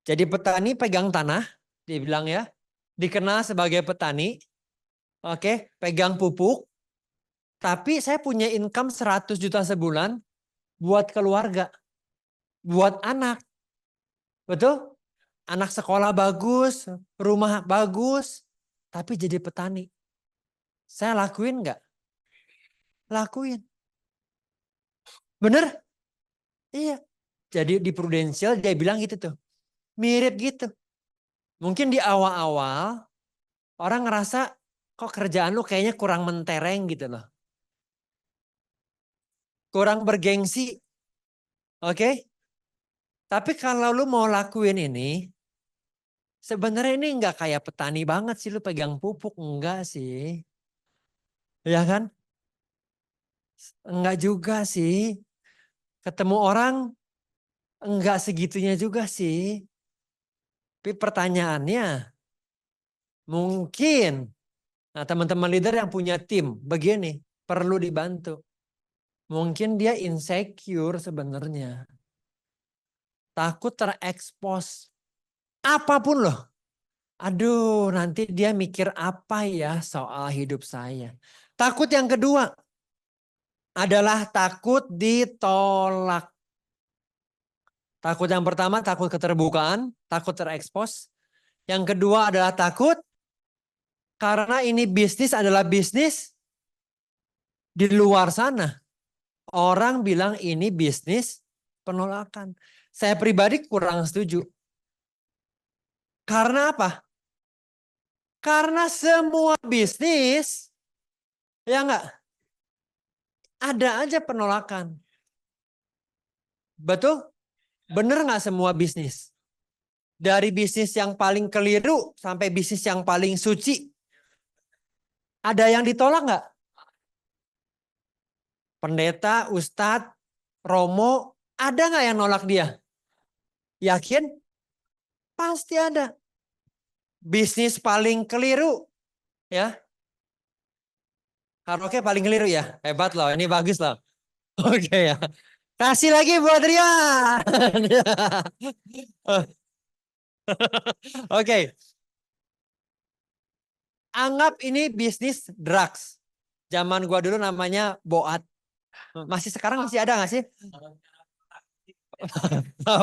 Jadi petani pegang tanah, dia bilang ya, dikenal sebagai petani, oke, pegang pupuk, tapi saya punya income 100 juta sebulan buat keluarga, buat anak, betul? Anak sekolah bagus, rumah bagus, tapi jadi petani. Saya lakuin nggak? Lakuin. Bener? Iya. Jadi di Prudential dia bilang gitu tuh. Mirip gitu. Mungkin di awal-awal orang ngerasa kok kerjaan lu kayaknya kurang mentereng gitu loh. Kurang bergengsi. Oke? Tapi kalau lu mau lakuin ini, sebenarnya ini nggak kayak petani banget sih lu pegang pupuk. Enggak sih. Ya kan? Enggak juga sih. Ketemu orang enggak segitunya juga sih. Tapi pertanyaannya mungkin, nah teman-teman leader yang punya tim begini, perlu dibantu. Mungkin dia insecure sebenarnya. Takut terekspos. Apapun loh. Aduh, nanti dia mikir apa ya soal hidup saya. Takut yang kedua adalah takut ditolak. Takut yang pertama takut keterbukaan, takut terekspos. Yang kedua adalah takut karena ini bisnis adalah bisnis di luar sana. Orang bilang ini bisnis penolakan. Saya pribadi kurang setuju. Karena apa? Karena semua bisnis, ya enggak, ada aja penolakan. Betul? Bener nggak semua bisnis? Dari bisnis yang paling keliru sampai bisnis yang paling suci. Ada yang ditolak nggak? Pendeta, ustadz, romo, ada nggak yang nolak dia? Yakin? Pasti ada. Bisnis paling keliru, ya. Karaoke paling keliru ya. Hebat loh, ini bagus loh. Oke ya. Kasih lagi buat Rian. Oke. Anggap ini bisnis drugs. Zaman gua dulu namanya Boat. Masih sekarang masih ada nggak sih?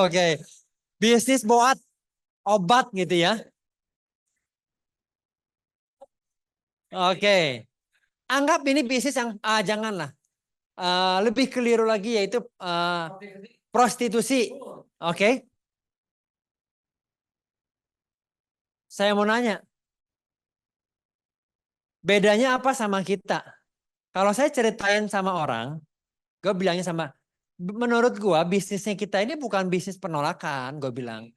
Oke. Bisnis Boat. Obat gitu ya. Oke. Anggap ini bisnis yang janganlah. Lebih keliru lagi yaitu prostitusi. Oke. Saya mau nanya. Bedanya apa sama kita? Kalau saya ceritain sama orang, gue bilangnya menurut gue bisnisnya kita ini bukan bisnis penolakan, gue bilang.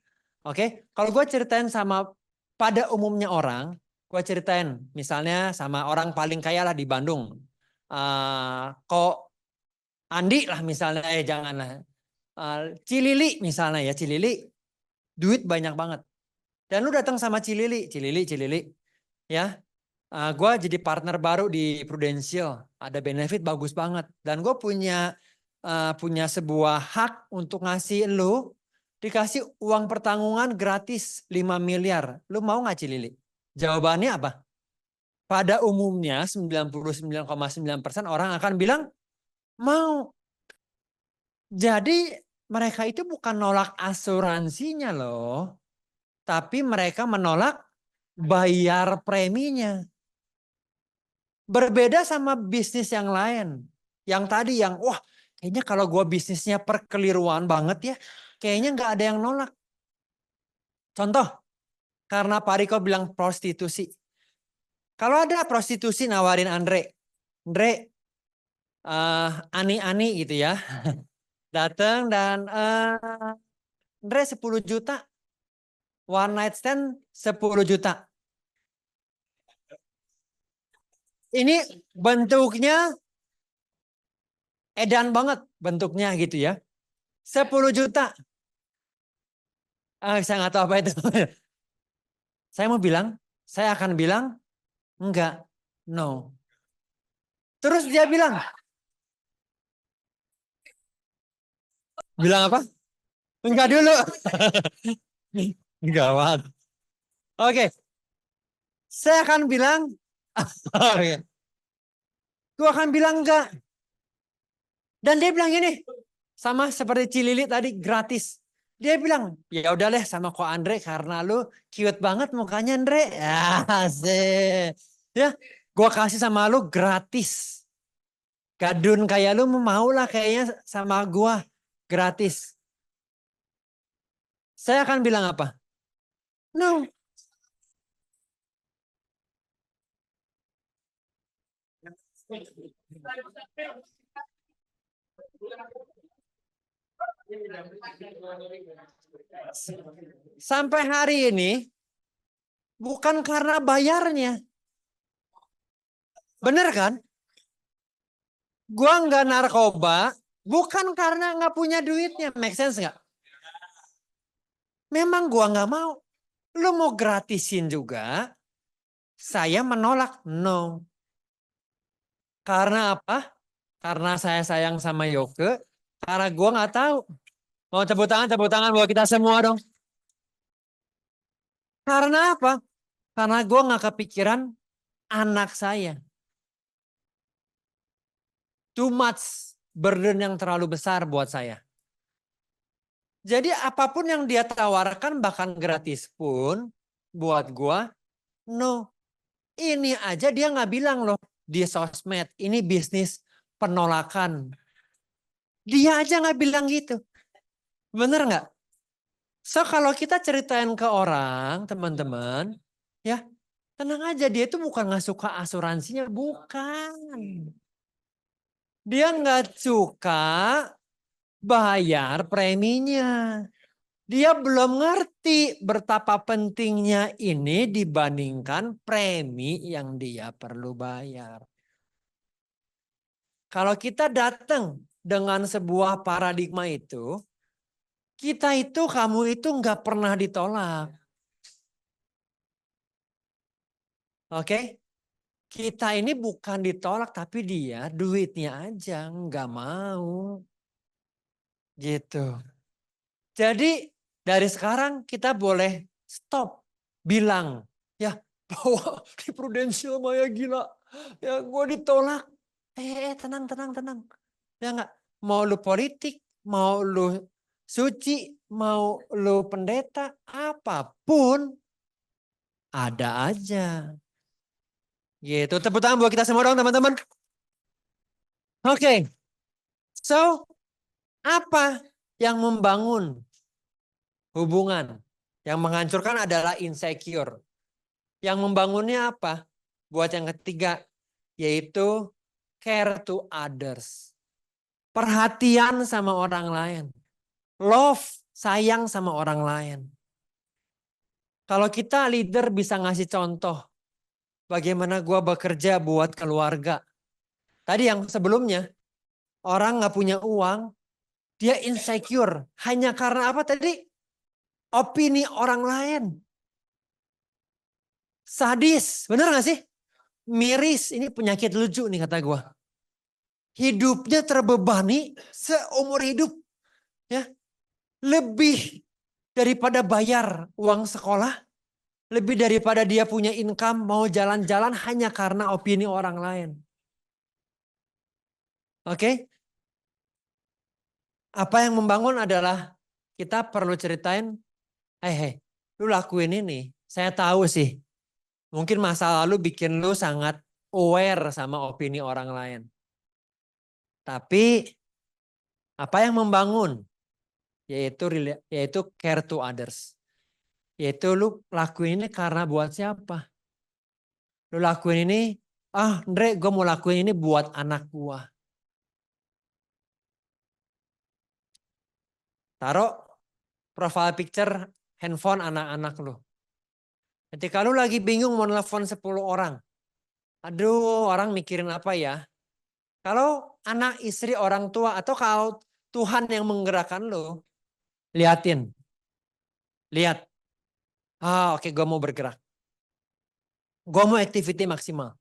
Oke, kalau gue ceritain sama pada umumnya orang, gue ceritain misalnya sama orang paling kaya lah di Bandung. Kok Andi lah misalnya, janganlah. Cilili misalnya ya, Cilili duit banyak banget. Dan lu datang sama Cilili, ya. Gue jadi partner baru di Prudential, ada benefit bagus banget. Dan gue punya sebuah hak untuk ngasih lu dikasih uang pertanggungan gratis 5 miliar. Lu mau nggak Cilili? Jawabannya apa? Pada umumnya 99,9% orang akan bilang mau. Jadi mereka itu bukan nolak asuransinya loh. Tapi mereka menolak bayar preminya. Berbeda sama bisnis yang lain. Yang tadi wah kayaknya kalau gue bisnisnya perkeliruan banget ya. Kayaknya nggak ada yang nolak. Contoh, karena Pak Riko bilang prostitusi. Kalau ada prostitusi nawarin Andre, Ani gitu ya. Datang dan Andre 10 juta. One night stand 10 juta. Ini bentuknya edan banget bentuknya gitu ya. 10 juta. Saya nggak tahu apa itu. Saya akan bilang enggak, no. Terus dia bilang apa? Enggak dulu. Gawat. Oke, saya akan bilang, oke. Gue akan bilang enggak. Dan dia bilang gini, sama seperti Cilili tadi gratis. Dia bilang, ya udah deh sama Ko Andre karena lu cute banget mukanya Andre. Ya, asik. Ya, gue kasih sama lu gratis. Gadun kayak lu mau lah kayaknya sama gue gratis. Saya akan bilang apa? No. Sampai hari ini bukan karena bayarnya. Bener kan? Gua nggak narkoba bukan karena nggak punya duitnya. Make sense nggak? Memang gua nggak mau. Lu mau gratisin juga, saya menolak. No. Karena apa? Karena saya sayang sama Yoke. Karena gua nggak tahu. Mau tepuk tangan buat kita semua dong. Karena apa? Karena gua nggak kepikiran anak saya. Too much burden yang terlalu besar buat saya. Jadi apapun yang dia tawarkan bahkan gratis pun buat gua no. Ini aja dia nggak bilang loh di sosmed ini bisnis penolakan. Dia aja nggak bilang gitu. Bener nggak? So kalau kita ceritain ke orang teman-teman ya tenang aja dia itu bukan nggak suka asuransinya bukan. Dia nggak suka bayar preminya. Dia belum ngerti betapa pentingnya ini dibandingkan premi yang dia perlu bayar. Kalau kita datang dengan sebuah paradigma itu, kita itu, kamu itu nggak pernah ditolak. Oke? Kita ini bukan ditolak, tapi dia duitnya aja nggak mau. Gitu. Jadi dari sekarang kita boleh stop. Bilang, ya bahwa di Prudential Maya gila. Ya gue ditolak. Tenang, tenang, tenang. Ya nggak, mau lu politik, mau lu suci, mau lu pendeta, apapun ada aja. Gitu. Tepuk tangan buat kita semua dong teman-teman. Oke. So, apa yang membangun hubungan? Yang menghancurkan adalah insecure. Yang membangunnya apa? Buat yang ketiga, yaitu care to others. Perhatian sama orang lain. Love, sayang sama orang lain. Kalau kita leader bisa ngasih contoh bagaimana gua bekerja buat keluarga. Tadi yang sebelumnya, orang nggak punya uang, dia insecure. Hanya karena apa tadi? Opini orang lain. Sadis, bener gak sih? Miris, ini penyakit lucu nih kata gua. Hidupnya terbebani seumur hidup. Ya, lebih daripada bayar uang sekolah, lebih daripada dia punya income mau jalan-jalan hanya karena opini orang lain. Oke? Apa yang membangun adalah kita perlu ceritain, hey, lu lakuin ini. Saya tahu sih, mungkin masa lalu bikin lu sangat aware sama opini orang lain. Tapi apa yang membangun? Yaitu care to others. Yaitu lu lakuin ini karena buat siapa? Lu lakuin ini, Andre, gue mau lakuin ini buat anak gue. Taruh profile picture handphone anak-anak lu. Ketika lu lagi bingung mau nelfon 10 orang. Aduh, orang mikirin apa ya? Kalau anak, istri, orang tua, atau kalau Tuhan yang menggerakkan lu, liatin. Lihat. Oke, gue mau bergerak. Gue mau activity maksimal.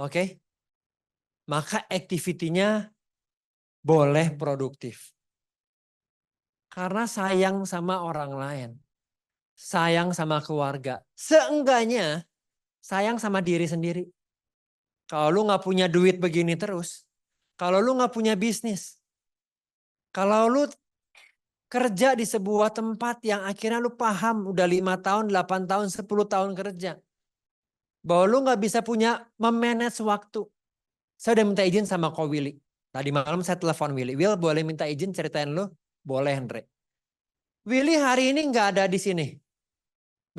Oke? Maka activity-nya boleh produktif. Karena sayang sama orang lain. Sayang sama keluarga. Seenggaknya sayang sama diri sendiri. Kalau lu gak punya duit begini terus. Kalau lu gak punya bisnis. Kalau lu kerja di sebuah tempat yang akhirnya lu paham udah 5 tahun, 8 tahun, 10 tahun kerja. Bahwa lu gak bisa punya memanage waktu. Saya udah minta izin sama Ko Willy. Tadi malam saya telepon Willy. Will, boleh minta izin ceritain lu? Boleh, Andre. Willy hari ini gak ada di sini.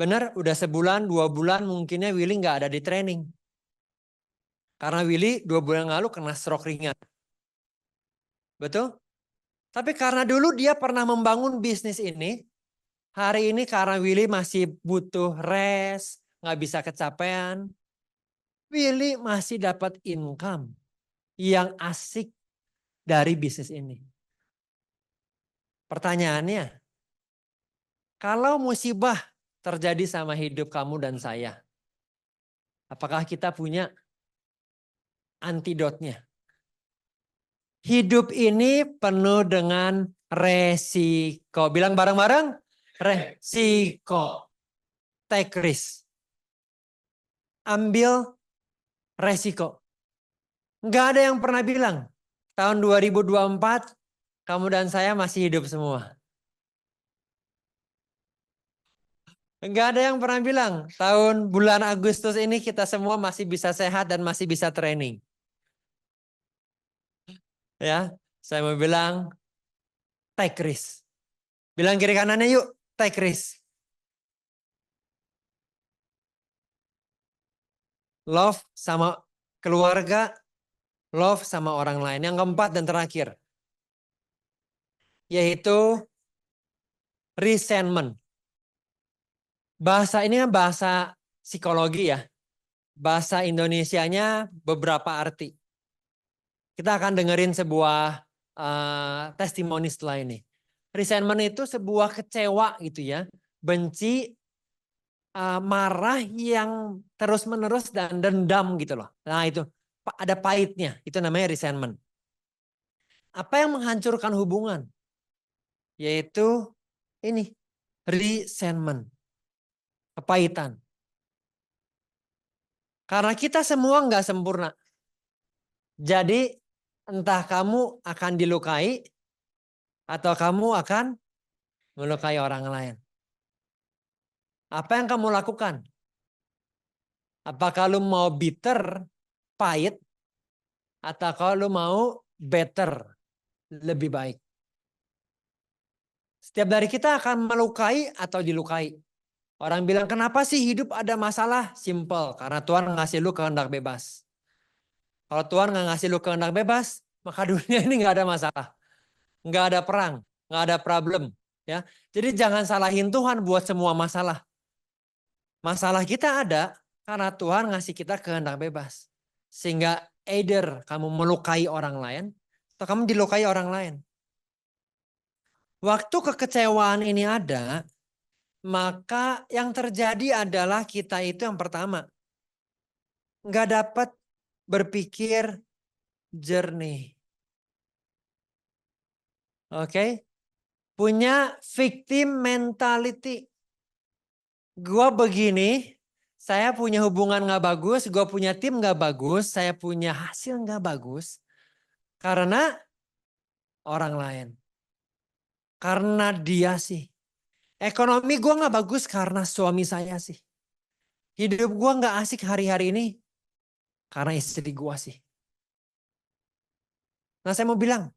Benar, udah sebulan, 2 bulan mungkinnya Willy gak ada di training. Karena Willy 2 bulan lalu kena stroke ringan. Betul? Tapi karena dulu dia pernah membangun bisnis ini, hari ini karena Willy masih butuh rest, gak bisa kecapean, Willy masih dapat income yang asik dari bisnis ini. Pertanyaannya, kalau musibah terjadi sama hidup kamu dan saya, apakah kita punya antidotnya? Hidup ini penuh dengan resiko. Bilang bareng-bareng, resiko. Take risk. Ambil resiko. Nggak ada yang pernah bilang, tahun 2024, kamu dan saya masih hidup semua. Nggak ada yang pernah bilang, tahun bulan Agustus ini kita semua masih bisa sehat dan masih bisa training. Ya, saya mau bilang, take risk. Bilang kiri kanannya yuk, take risk. Love sama keluarga, love sama orang lain. Yang keempat dan terakhir, yaitu resentment. Bahasa ini kan bahasa psikologi ya. Bahasa Indonesianya beberapa arti. Kita akan dengerin sebuah testimoni setelah ini. Resentment itu sebuah kecewa gitu ya. Benci, marah yang terus-menerus dan dendam gitu loh. Nah itu ada pahitnya. Itu namanya resentment. Apa yang menghancurkan hubungan? Yaitu ini. Resentment. Kepahitan. Karena kita semua nggak sempurna. Jadi entah kamu akan dilukai atau kamu akan melukai orang lain. Apa yang kamu lakukan? Apakah lu mau bitter, pahit, atau kalau lu mau better, lebih baik? Setiap dari kita akan melukai atau dilukai. Orang bilang, kenapa sih hidup ada masalah? Simple, karena Tuhan ngasih lu kehendak bebas. Kalau Tuhan nggak ngasih lu kehendak bebas, maka dunia ini nggak ada masalah. Nggak ada perang, nggak ada problem. Ya, jadi jangan salahin Tuhan buat semua masalah. Masalah kita ada karena Tuhan ngasih kita kehendak bebas. Sehingga either kamu melukai orang lain atau kamu dilukai orang lain. Waktu kekecewaan ini ada, maka yang terjadi adalah kita itu yang pertama. Nggak dapat berpikir jernih. Oke? Punya victim mentality. Gua begini, saya punya hubungan nggak bagus, gue punya tim nggak bagus, saya punya hasil nggak bagus. Karena orang lain. Karena dia sih. Ekonomi gue nggak bagus karena suami saya sih. Hidup gue nggak asik hari-hari ini karena istri gue sih. Nah saya mau bilang,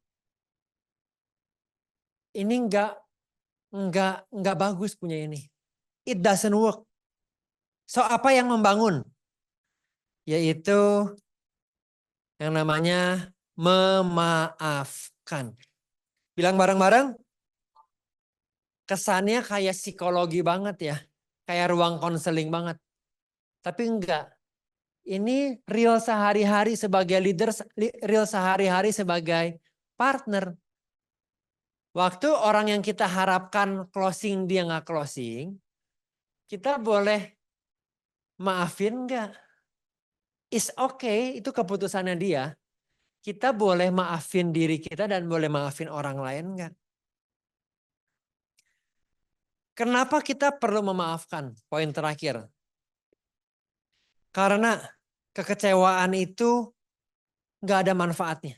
ini nggak bagus punya ini. It doesn't work. So apa yang membangun? Yaitu yang namanya memaafkan. Bilang bareng-bareng, kesannya kayak psikologi banget ya. Kayak ruang konseling banget. Tapi enggak. Ini real sehari-hari sebagai leader, real sehari-hari sebagai partner. Waktu orang yang kita harapkan closing dia nggak closing, kita boleh maafin nggak? It's okay, itu keputusannya dia. Kita boleh maafin diri kita dan boleh maafin orang lain nggak? Kenapa kita perlu memaafkan? Poin terakhir. Karena kekecewaan itu nggak ada manfaatnya.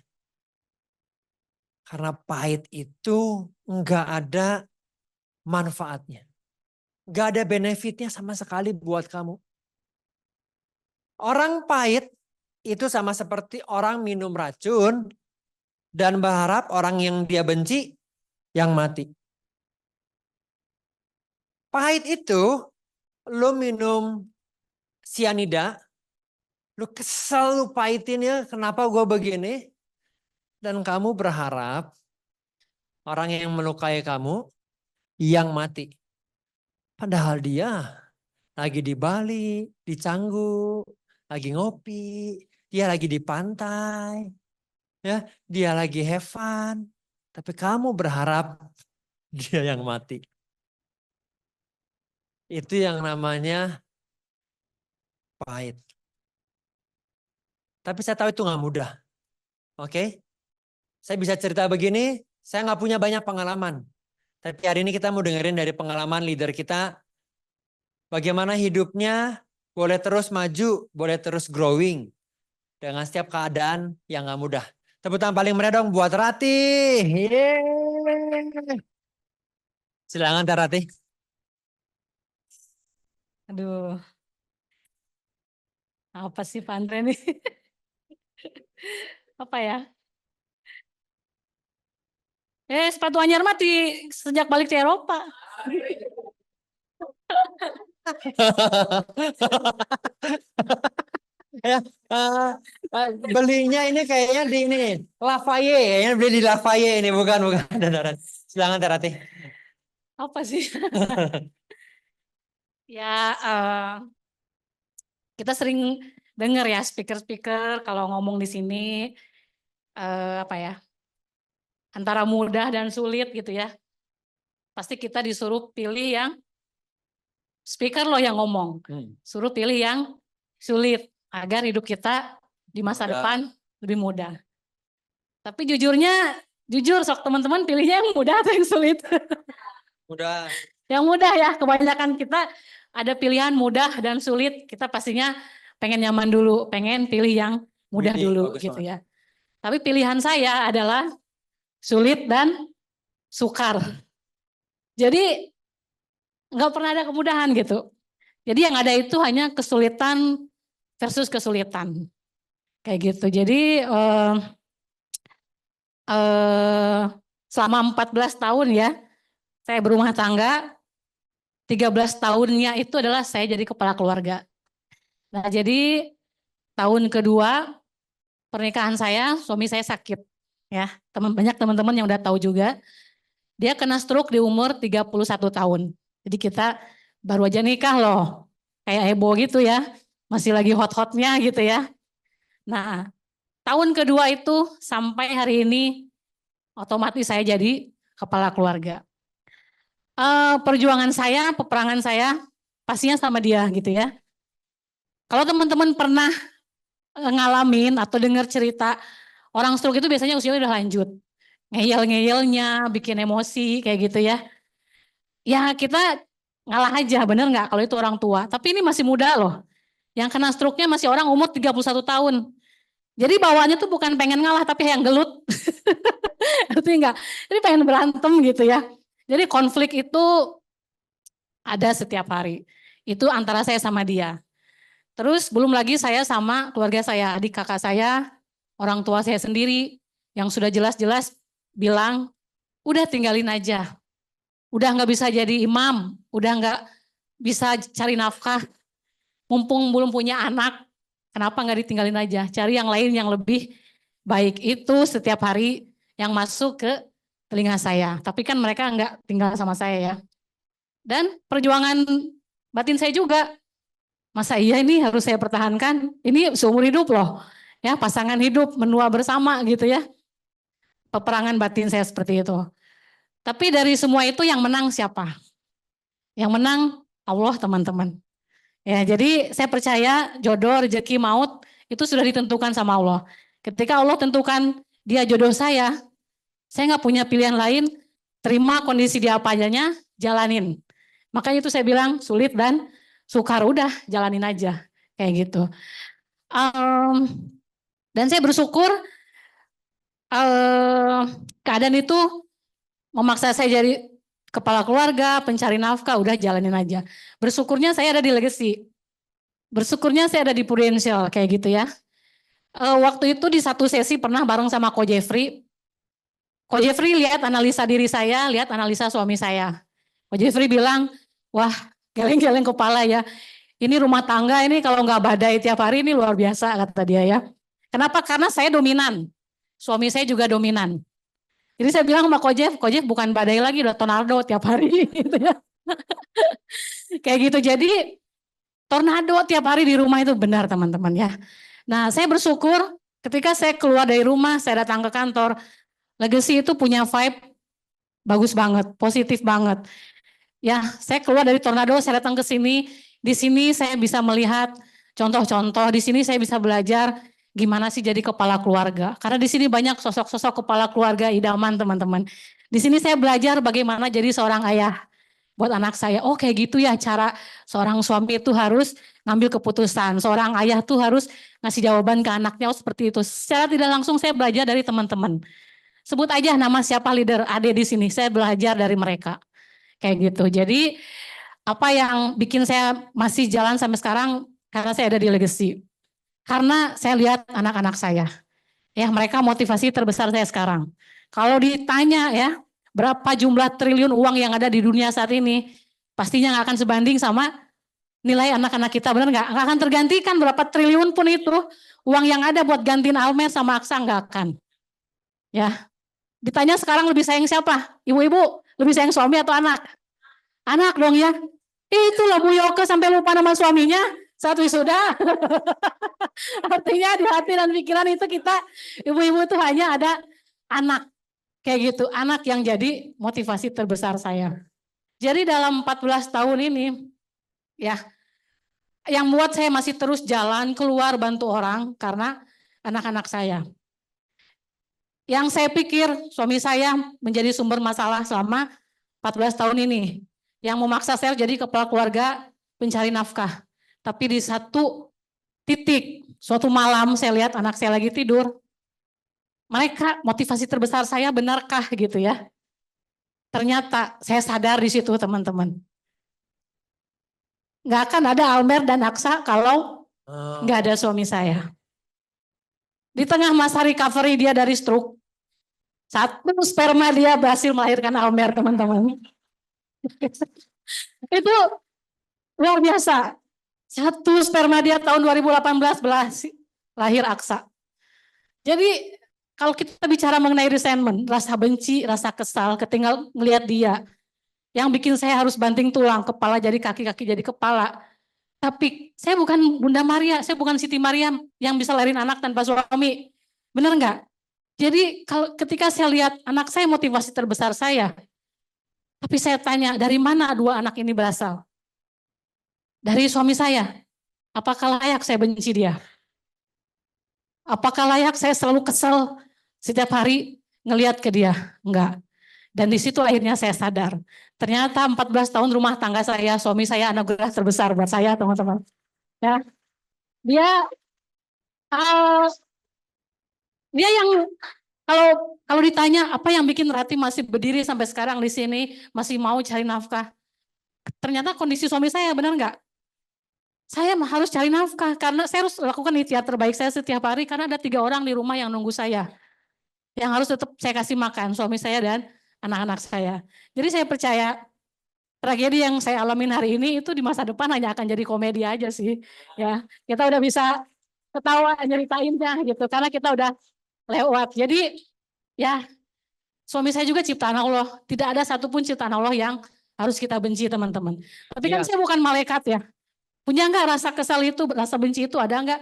Karena pahit itu nggak ada manfaatnya. Nggak ada benefitnya sama sekali buat kamu. Orang pahit itu sama seperti orang minum racun dan berharap orang yang dia benci yang mati. Pahit itu lo minum sianida, lo kesel, lo pahitin ya kenapa gue begini. Dan kamu berharap orang yang melukai kamu yang mati. Padahal dia lagi di Bali, di Canggu, lagi ngopi, dia lagi di pantai, ya, dia lagi have fun. Tapi kamu berharap dia yang mati. Itu yang namanya pahit. Tapi saya tahu itu nggak mudah. Oke? Saya bisa cerita begini, saya nggak punya banyak pengalaman. Tapi hari ini kita mau dengerin dari pengalaman leader kita, bagaimana hidupnya boleh terus maju, boleh terus growing dengan setiap keadaan yang nggak mudah. Tepuk tangan paling meriah dong buat Ratih. Yeay. Silakan Teh Ratih. Aduh, apa sih Pak Andre nih? Apa ya? Sepatu anyar mati sejak balik ke Eropa. Ya, belinya ini kayaknya di ini Lafayette, kayaknya beli di Lafayette ini bukan. Silakan Terati. Apa sih? Ya, kita sering dengar ya speaker-speaker kalau ngomong di sini apa ya, antara mudah dan sulit gitu ya. Pasti kita disuruh pilih yang speaker loh yang ngomong, suruh pilih yang sulit agar hidup kita di masa depan lebih mudah. Tapi jujur sok teman-teman pilihnya yang mudah atau yang sulit? Mudah. Yang mudah ya, kebanyakan kita ada pilihan mudah dan sulit. Kita pastinya pengen nyaman dulu, pengen pilih yang mudah Ini dulu bagus gitu banget. ya. Tapi pilihan saya adalah sulit dan sukar. Jadi nggak pernah ada kemudahan gitu. Jadi yang ada itu hanya kesulitan versus kesulitan. Kayak gitu. Jadi selama 14 tahun ya, saya berumah tangga, 13 tahunnya itu adalah saya jadi kepala keluarga. Nah jadi tahun kedua pernikahan saya, suami saya sakit. Ya, banyak teman-teman yang udah tahu juga. Dia kena stroke di umur 31 tahun. Jadi kita baru aja nikah loh. Kayak heboh gitu ya. Masih lagi hot-hotnya gitu ya. Nah, tahun kedua itu sampai hari ini otomatis saya jadi kepala keluarga. Perjuangan saya, peperangan saya pastinya sama dia gitu ya. Kalau teman-teman pernah ngalamin atau dengar cerita orang stroke itu biasanya usianya udah lanjut. Ngeyel-ngeyelnya, bikin emosi kayak gitu ya. Ya kita ngalah aja, bener nggak kalau itu orang tua. Tapi ini masih muda loh. Yang kena stroke-nya masih orang umur 31 tahun. Jadi bawaannya tuh bukan pengen ngalah tapi yang gelut. Ngerti nggak? Jadi pengen berantem gitu ya. Jadi konflik itu ada setiap hari. Itu antara saya sama dia. Terus belum lagi saya sama keluarga saya, adik kakak saya, orang tua saya sendiri yang sudah jelas-jelas bilang, udah tinggalin aja. Udah nggak bisa jadi imam, udah nggak bisa cari nafkah, mumpung belum punya anak, kenapa nggak ditinggalin aja? Cari yang lain yang lebih baik. Itu setiap hari yang masuk ke telinga saya. Tapi kan mereka nggak tinggal sama saya ya. Dan perjuangan batin saya juga, masa iya ini harus saya pertahankan? Ini seumur hidup loh, ya pasangan hidup menua bersama gitu ya. Peperangan batin saya seperti itu. Tapi dari semua itu yang menang siapa? Yang menang Allah teman-teman. Ya, jadi saya percaya jodoh, rezeki, maut itu sudah ditentukan sama Allah. Ketika Allah tentukan dia jodoh saya nggak punya pilihan lain, terima kondisi dia apa adanya, jalanin. Makanya itu saya bilang sulit dan sukar, udah jalanin aja kayak gitu. Dan saya bersyukur keadaan itu memaksa saya jadi kepala keluarga, pencari nafkah, udah jalanin aja. Bersyukurnya saya ada di Legacy. Bersyukurnya saya ada di Prudential kayak gitu ya. Waktu itu di satu sesi pernah bareng sama Ko Jeffrey. Ko Jeffrey lihat analisa diri saya, lihat analisa suami saya. Ko Jeffrey bilang, wah geleng-geleng kepala ya. Ini rumah tangga ini kalau nggak badai tiap hari ini luar biasa kata dia ya. Kenapa? Karena saya dominan. Suami saya juga dominan. Jadi saya bilang sama Ko Jeff bukan badai lagi, udah tornado tiap hari gitu ya. Kayak gitu. Jadi tornado tiap hari di rumah itu benar teman-teman ya. Nah saya bersyukur ketika saya keluar dari rumah, saya datang ke kantor, Legacy itu punya vibe bagus banget, positif banget. Ya, saya keluar dari tornado, saya datang ke sini. Di sini saya bisa melihat contoh-contoh. Di sini saya bisa belajar gimana sih jadi kepala keluarga. Karena di sini banyak sosok-sosok kepala keluarga idaman teman-teman. Di sini saya belajar bagaimana jadi seorang ayah buat anak saya. Oh kayak gitu ya cara seorang suami itu harus ngambil keputusan. Seorang ayah tuh harus ngasih jawaban ke anaknya. Oh seperti itu. Secara tidak langsung saya belajar dari teman-teman. Sebut aja nama siapa leader AD di sini. Saya belajar dari mereka. Kayak gitu. Jadi apa yang bikin saya masih jalan sampai sekarang karena saya ada di Legacy. Karena saya lihat anak-anak saya. Ya, mereka motivasi terbesar saya sekarang. Kalau ditanya ya, berapa jumlah triliun uang yang ada di dunia saat ini, pastinya nggak akan sebanding sama nilai anak-anak kita, benar nggak? Nggak akan tergantikan berapa triliun pun itu, uang yang ada buat gantiin Almer sama Aksa nggak akan. Ya, Ditanya sekarang lebih sayang siapa? Ibu-ibu, lebih sayang suami atau anak? Anak dong ya. Itulah Bu Yoke sampai lupa nama suaminya saat wisuda. Artinya di hati dan pikiran itu kita, ibu-ibu itu hanya ada anak. Kayak gitu, anak yang jadi motivasi terbesar saya. Jadi dalam 14 tahun ini, ya, yang buat saya masih terus jalan keluar bantu orang karena anak-anak saya. Yang saya pikir suami saya menjadi sumber masalah selama 14 tahun ini. Yang memaksa saya jadi kepala keluarga pencari nafkah. Tapi di satu titik, suatu malam saya lihat anak saya lagi tidur. Mereka motivasi terbesar saya benarkah gitu ya. Ternyata saya sadar di situ teman-teman. Nggak akan ada Almer dan Aksa kalau nggak ada suami saya. Di tengah masa recovery dia dari stroke, satu sperma dia berhasil melahirkan Almer teman-teman. Itu luar biasa. Satu sperma dia tahun 2018 lahir Aksa. Jadi kalau kita bicara mengenai resentment, rasa benci, rasa kesal, ketinggal melihat dia, yang bikin saya harus banting tulang, kepala jadi kaki, kaki jadi kepala. Tapi saya bukan Bunda Maria, saya bukan Siti Mariam yang bisa lahirin anak tanpa suami. Benar nggak? Jadi kalau ketika saya lihat anak saya motivasi terbesar saya, tapi saya tanya dari mana dua anak ini berasal? Dari suami saya. Apakah layak saya benci dia? Apakah layak saya selalu kesel setiap hari ngelihat ke dia? Enggak. Dan di situ akhirnya saya sadar. Ternyata 14 tahun rumah tangga saya, suami saya anugerah terbesar buat saya, teman-teman. Ya, dia uh, dia yang kalau kalau ditanya apa yang bikin Rati masih berdiri sampai sekarang di sini, masih mau cari nafkah. Ternyata kondisi suami saya, benar nggak? Saya harus cari nafkah karena saya harus lakukan ikhtiar terbaik saya setiap hari karena ada 3 orang di rumah yang nunggu saya. Yang harus tetap saya kasih makan, suami saya dan anak-anak saya. Jadi saya percaya tragedi yang saya alamin hari ini itu di masa depan hanya akan jadi komedi aja sih. Ya, kita udah bisa ketawa nyeritainnya gitu karena kita udah lewat. Jadi ya suami saya juga ciptaan Allah. Tidak ada satupun ciptaan Allah yang harus kita benci teman-teman. Tapi kan saya bukan malaikat ya. Punya enggak rasa kesal itu, rasa benci itu ada enggak?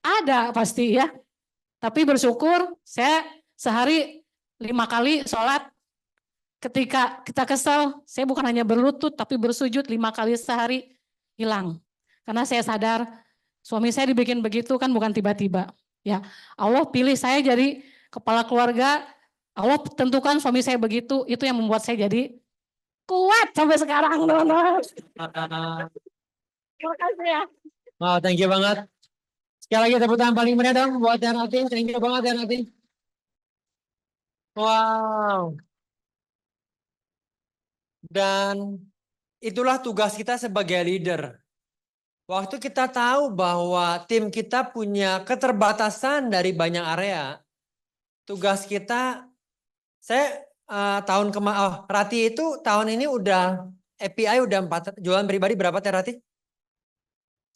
Ada pasti ya. Tapi bersyukur saya sehari 5 kali sholat. Ketika kita kesal, saya bukan hanya berlutut tapi bersujud 5 kali sehari hilang. Karena saya sadar suami saya dibikin begitu kan bukan tiba-tiba. Ya, Allah pilih saya jadi kepala keluarga. Allah tentukan suami saya begitu, itu yang membuat saya jadi kuat sampai sekarang, teman-teman. Terima kasih ya. Wow, thank you banget. Sekali lagi tepuk tangan paling meriah dong buat Renati. Thank you banget Renati. Wow. Dan itulah tugas kita sebagai leader. Waktu kita tahu bahwa tim kita punya keterbatasan dari banyak area, tugas kita, saya tahun kemarin, Rati itu tahun ini udah API udah 4, jualan pribadi berapa Teh Rati?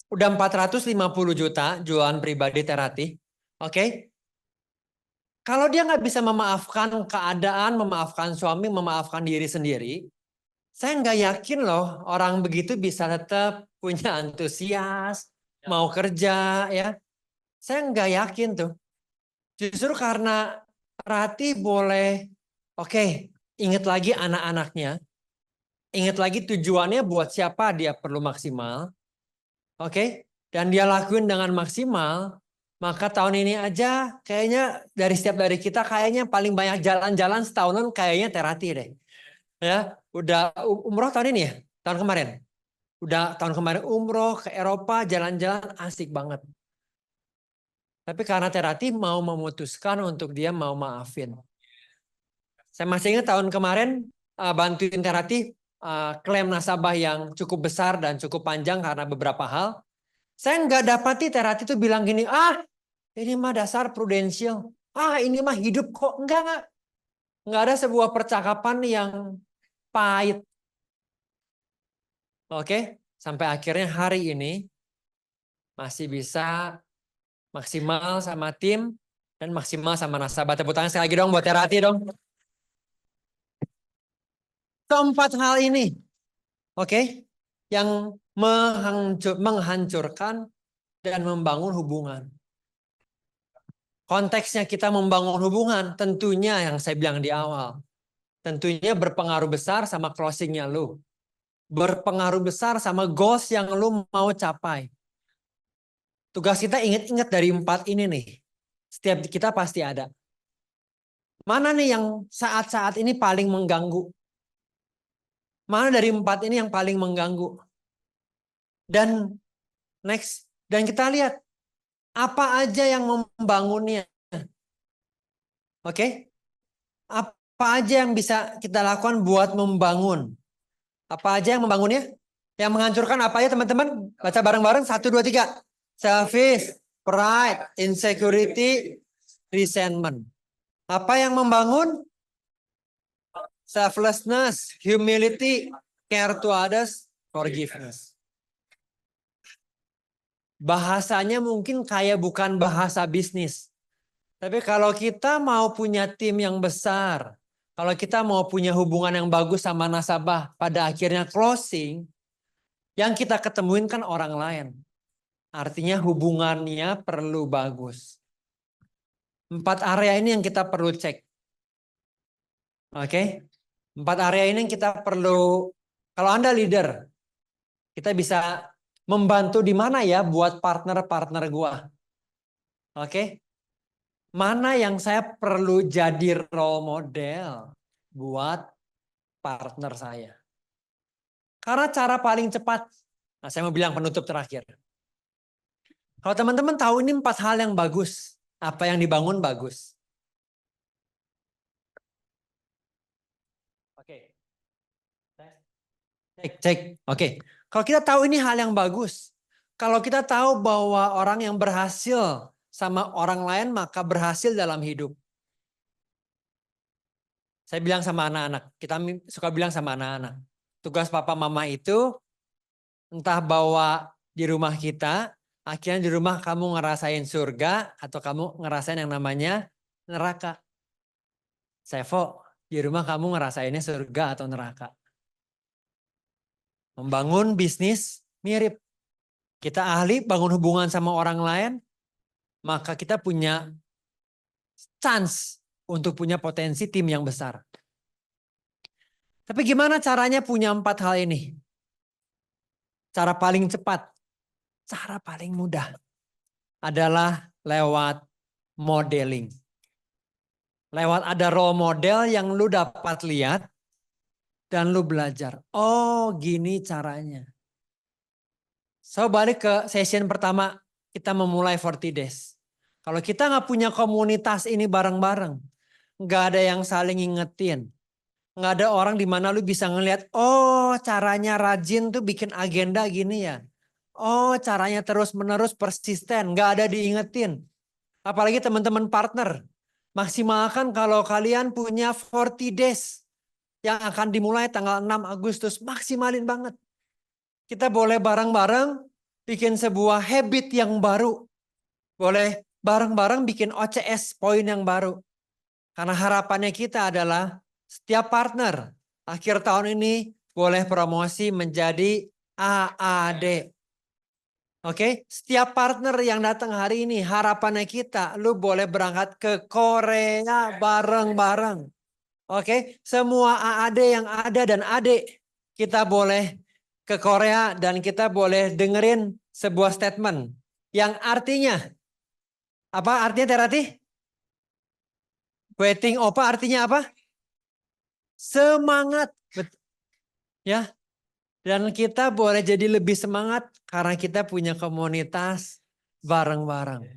Udah 450 juta jualan pribadi Teh Rati. Oke. Kalau dia nggak bisa memaafkan keadaan, memaafkan suami, memaafkan diri sendiri, saya nggak yakin loh orang begitu bisa tetap punya antusias, mau kerja ya. Saya nggak yakin tuh. Justru karena Rati boleh, oke, ingat lagi anak-anaknya. Ingat lagi tujuannya buat siapa dia perlu maksimal. Oke, dan dia lakuin dengan maksimal. Maka tahun ini aja kayaknya dari setiap dari kita kayaknya paling banyak jalan-jalan setahunan kayaknya Teh Rati deh. Ya, udah umroh tahun ini ya? Tahun kemarin. Udah tahun kemarin umroh ke Eropa, jalan-jalan asik banget. Tapi karena Teh Rati mau memutuskan untuk dia mau maafin. Saya masih ingat tahun kemarin bantuin Teh Rati klaim nasabah yang cukup besar dan cukup panjang karena beberapa hal. Saya nggak dapati Teh Rati itu bilang gini, ini mah dasar prudensial. Ini mah hidup kok. Enggak. Nggak ada sebuah percakapan yang pahit. Oke, sampai akhirnya hari ini masih bisa maksimal sama tim dan maksimal sama nasabah. Tepuk tangan sekali lagi dong buat Teh Rati dong. Keempat hal ini, oke, yang menghancurkan dan membangun hubungan. Konteksnya kita membangun hubungan, tentunya yang saya bilang di awal. Tentunya berpengaruh besar sama closingnya lu. Berpengaruh besar sama goals yang lu mau capai. Tugas kita ingat-ingat dari 4 ini nih. Setiap kita pasti ada. Mana nih yang saat-saat ini paling mengganggu? Mana dari 4 ini yang paling mengganggu? Dan next, dan kita lihat apa aja yang membangunnya. Oke? Apa aja yang bisa kita lakukan buat membangun? Apa aja yang membangunnya? Yang menghancurkan apa ya teman-teman? Baca bareng-bareng. 1, 2, 3. Selfish, pride, insecurity, resentment. Apa yang membangun? Selflessness, humility, care to others, forgiveness. Bahasanya mungkin kayak bukan bahasa bisnis. Tapi kalau kita mau punya tim yang besar, kalau kita mau punya hubungan yang bagus sama nasabah, pada akhirnya closing, yang kita ketemuin kan orang lain. Artinya hubungannya perlu bagus. 4 area ini yang kita perlu cek. Oke? 4 area ini yang kita perlu, kalau Anda leader, kita bisa membantu di mana ya buat partner-partner gua. Oke? Mana yang saya perlu jadi role model buat partner saya. Karena cara paling cepat, nah saya mau bilang penutup terakhir. Kalau teman-teman tahu ini 4 hal yang bagus, apa yang dibangun bagus. Oke. Cek. Oke. Kalau kita tahu ini hal yang bagus, kalau kita tahu bahwa orang yang berhasil sama orang lain maka berhasil dalam hidup. Saya bilang sama anak-anak, kita suka bilang sama anak-anak, tugas papa mama itu entah bawa di rumah kita, akhirnya di rumah kamu ngerasain surga atau kamu ngerasain yang namanya neraka. Sevo, di rumah kamu ngerasainnya surga atau neraka. Membangun bisnis mirip. Kita ahli bangun hubungan sama orang lain, maka kita punya chance untuk punya potensi tim yang besar. Tapi gimana caranya punya 4 hal ini? Cara paling cepat, cara paling mudah adalah lewat modeling. Lewat ada role model yang lu dapat lihat dan lu belajar. Oh, gini caranya. So, balik ke session pertama, kita memulai 40 days. Kalau kita nggak punya komunitas ini bareng-bareng, nggak ada yang saling ingetin, nggak ada orang di mana lu bisa ngelihat, oh caranya rajin tuh bikin agenda gini ya. Oh caranya terus-menerus persisten, nggak ada diingetin. Apalagi teman-teman partner, maksimalkan kalau kalian punya 40 days yang akan dimulai tanggal 6 Agustus, maksimalin banget. Kita boleh bareng-bareng bikin sebuah habit yang baru. Boleh bareng-bareng bikin OCS poin yang baru. Karena harapannya kita adalah setiap partner akhir tahun ini boleh promosi menjadi AAD. Oke, setiap partner yang datang hari ini harapannya kita lu boleh berangkat ke Korea bareng-bareng. Oke, semua AAD yang ada dan adik kita boleh ke Korea dan kita boleh dengerin sebuah statement yang artinya apa artinya Terati? Waiting Opa artinya apa? Semangat. Ya. Dan kita boleh jadi lebih semangat karena kita punya komunitas bareng-bareng.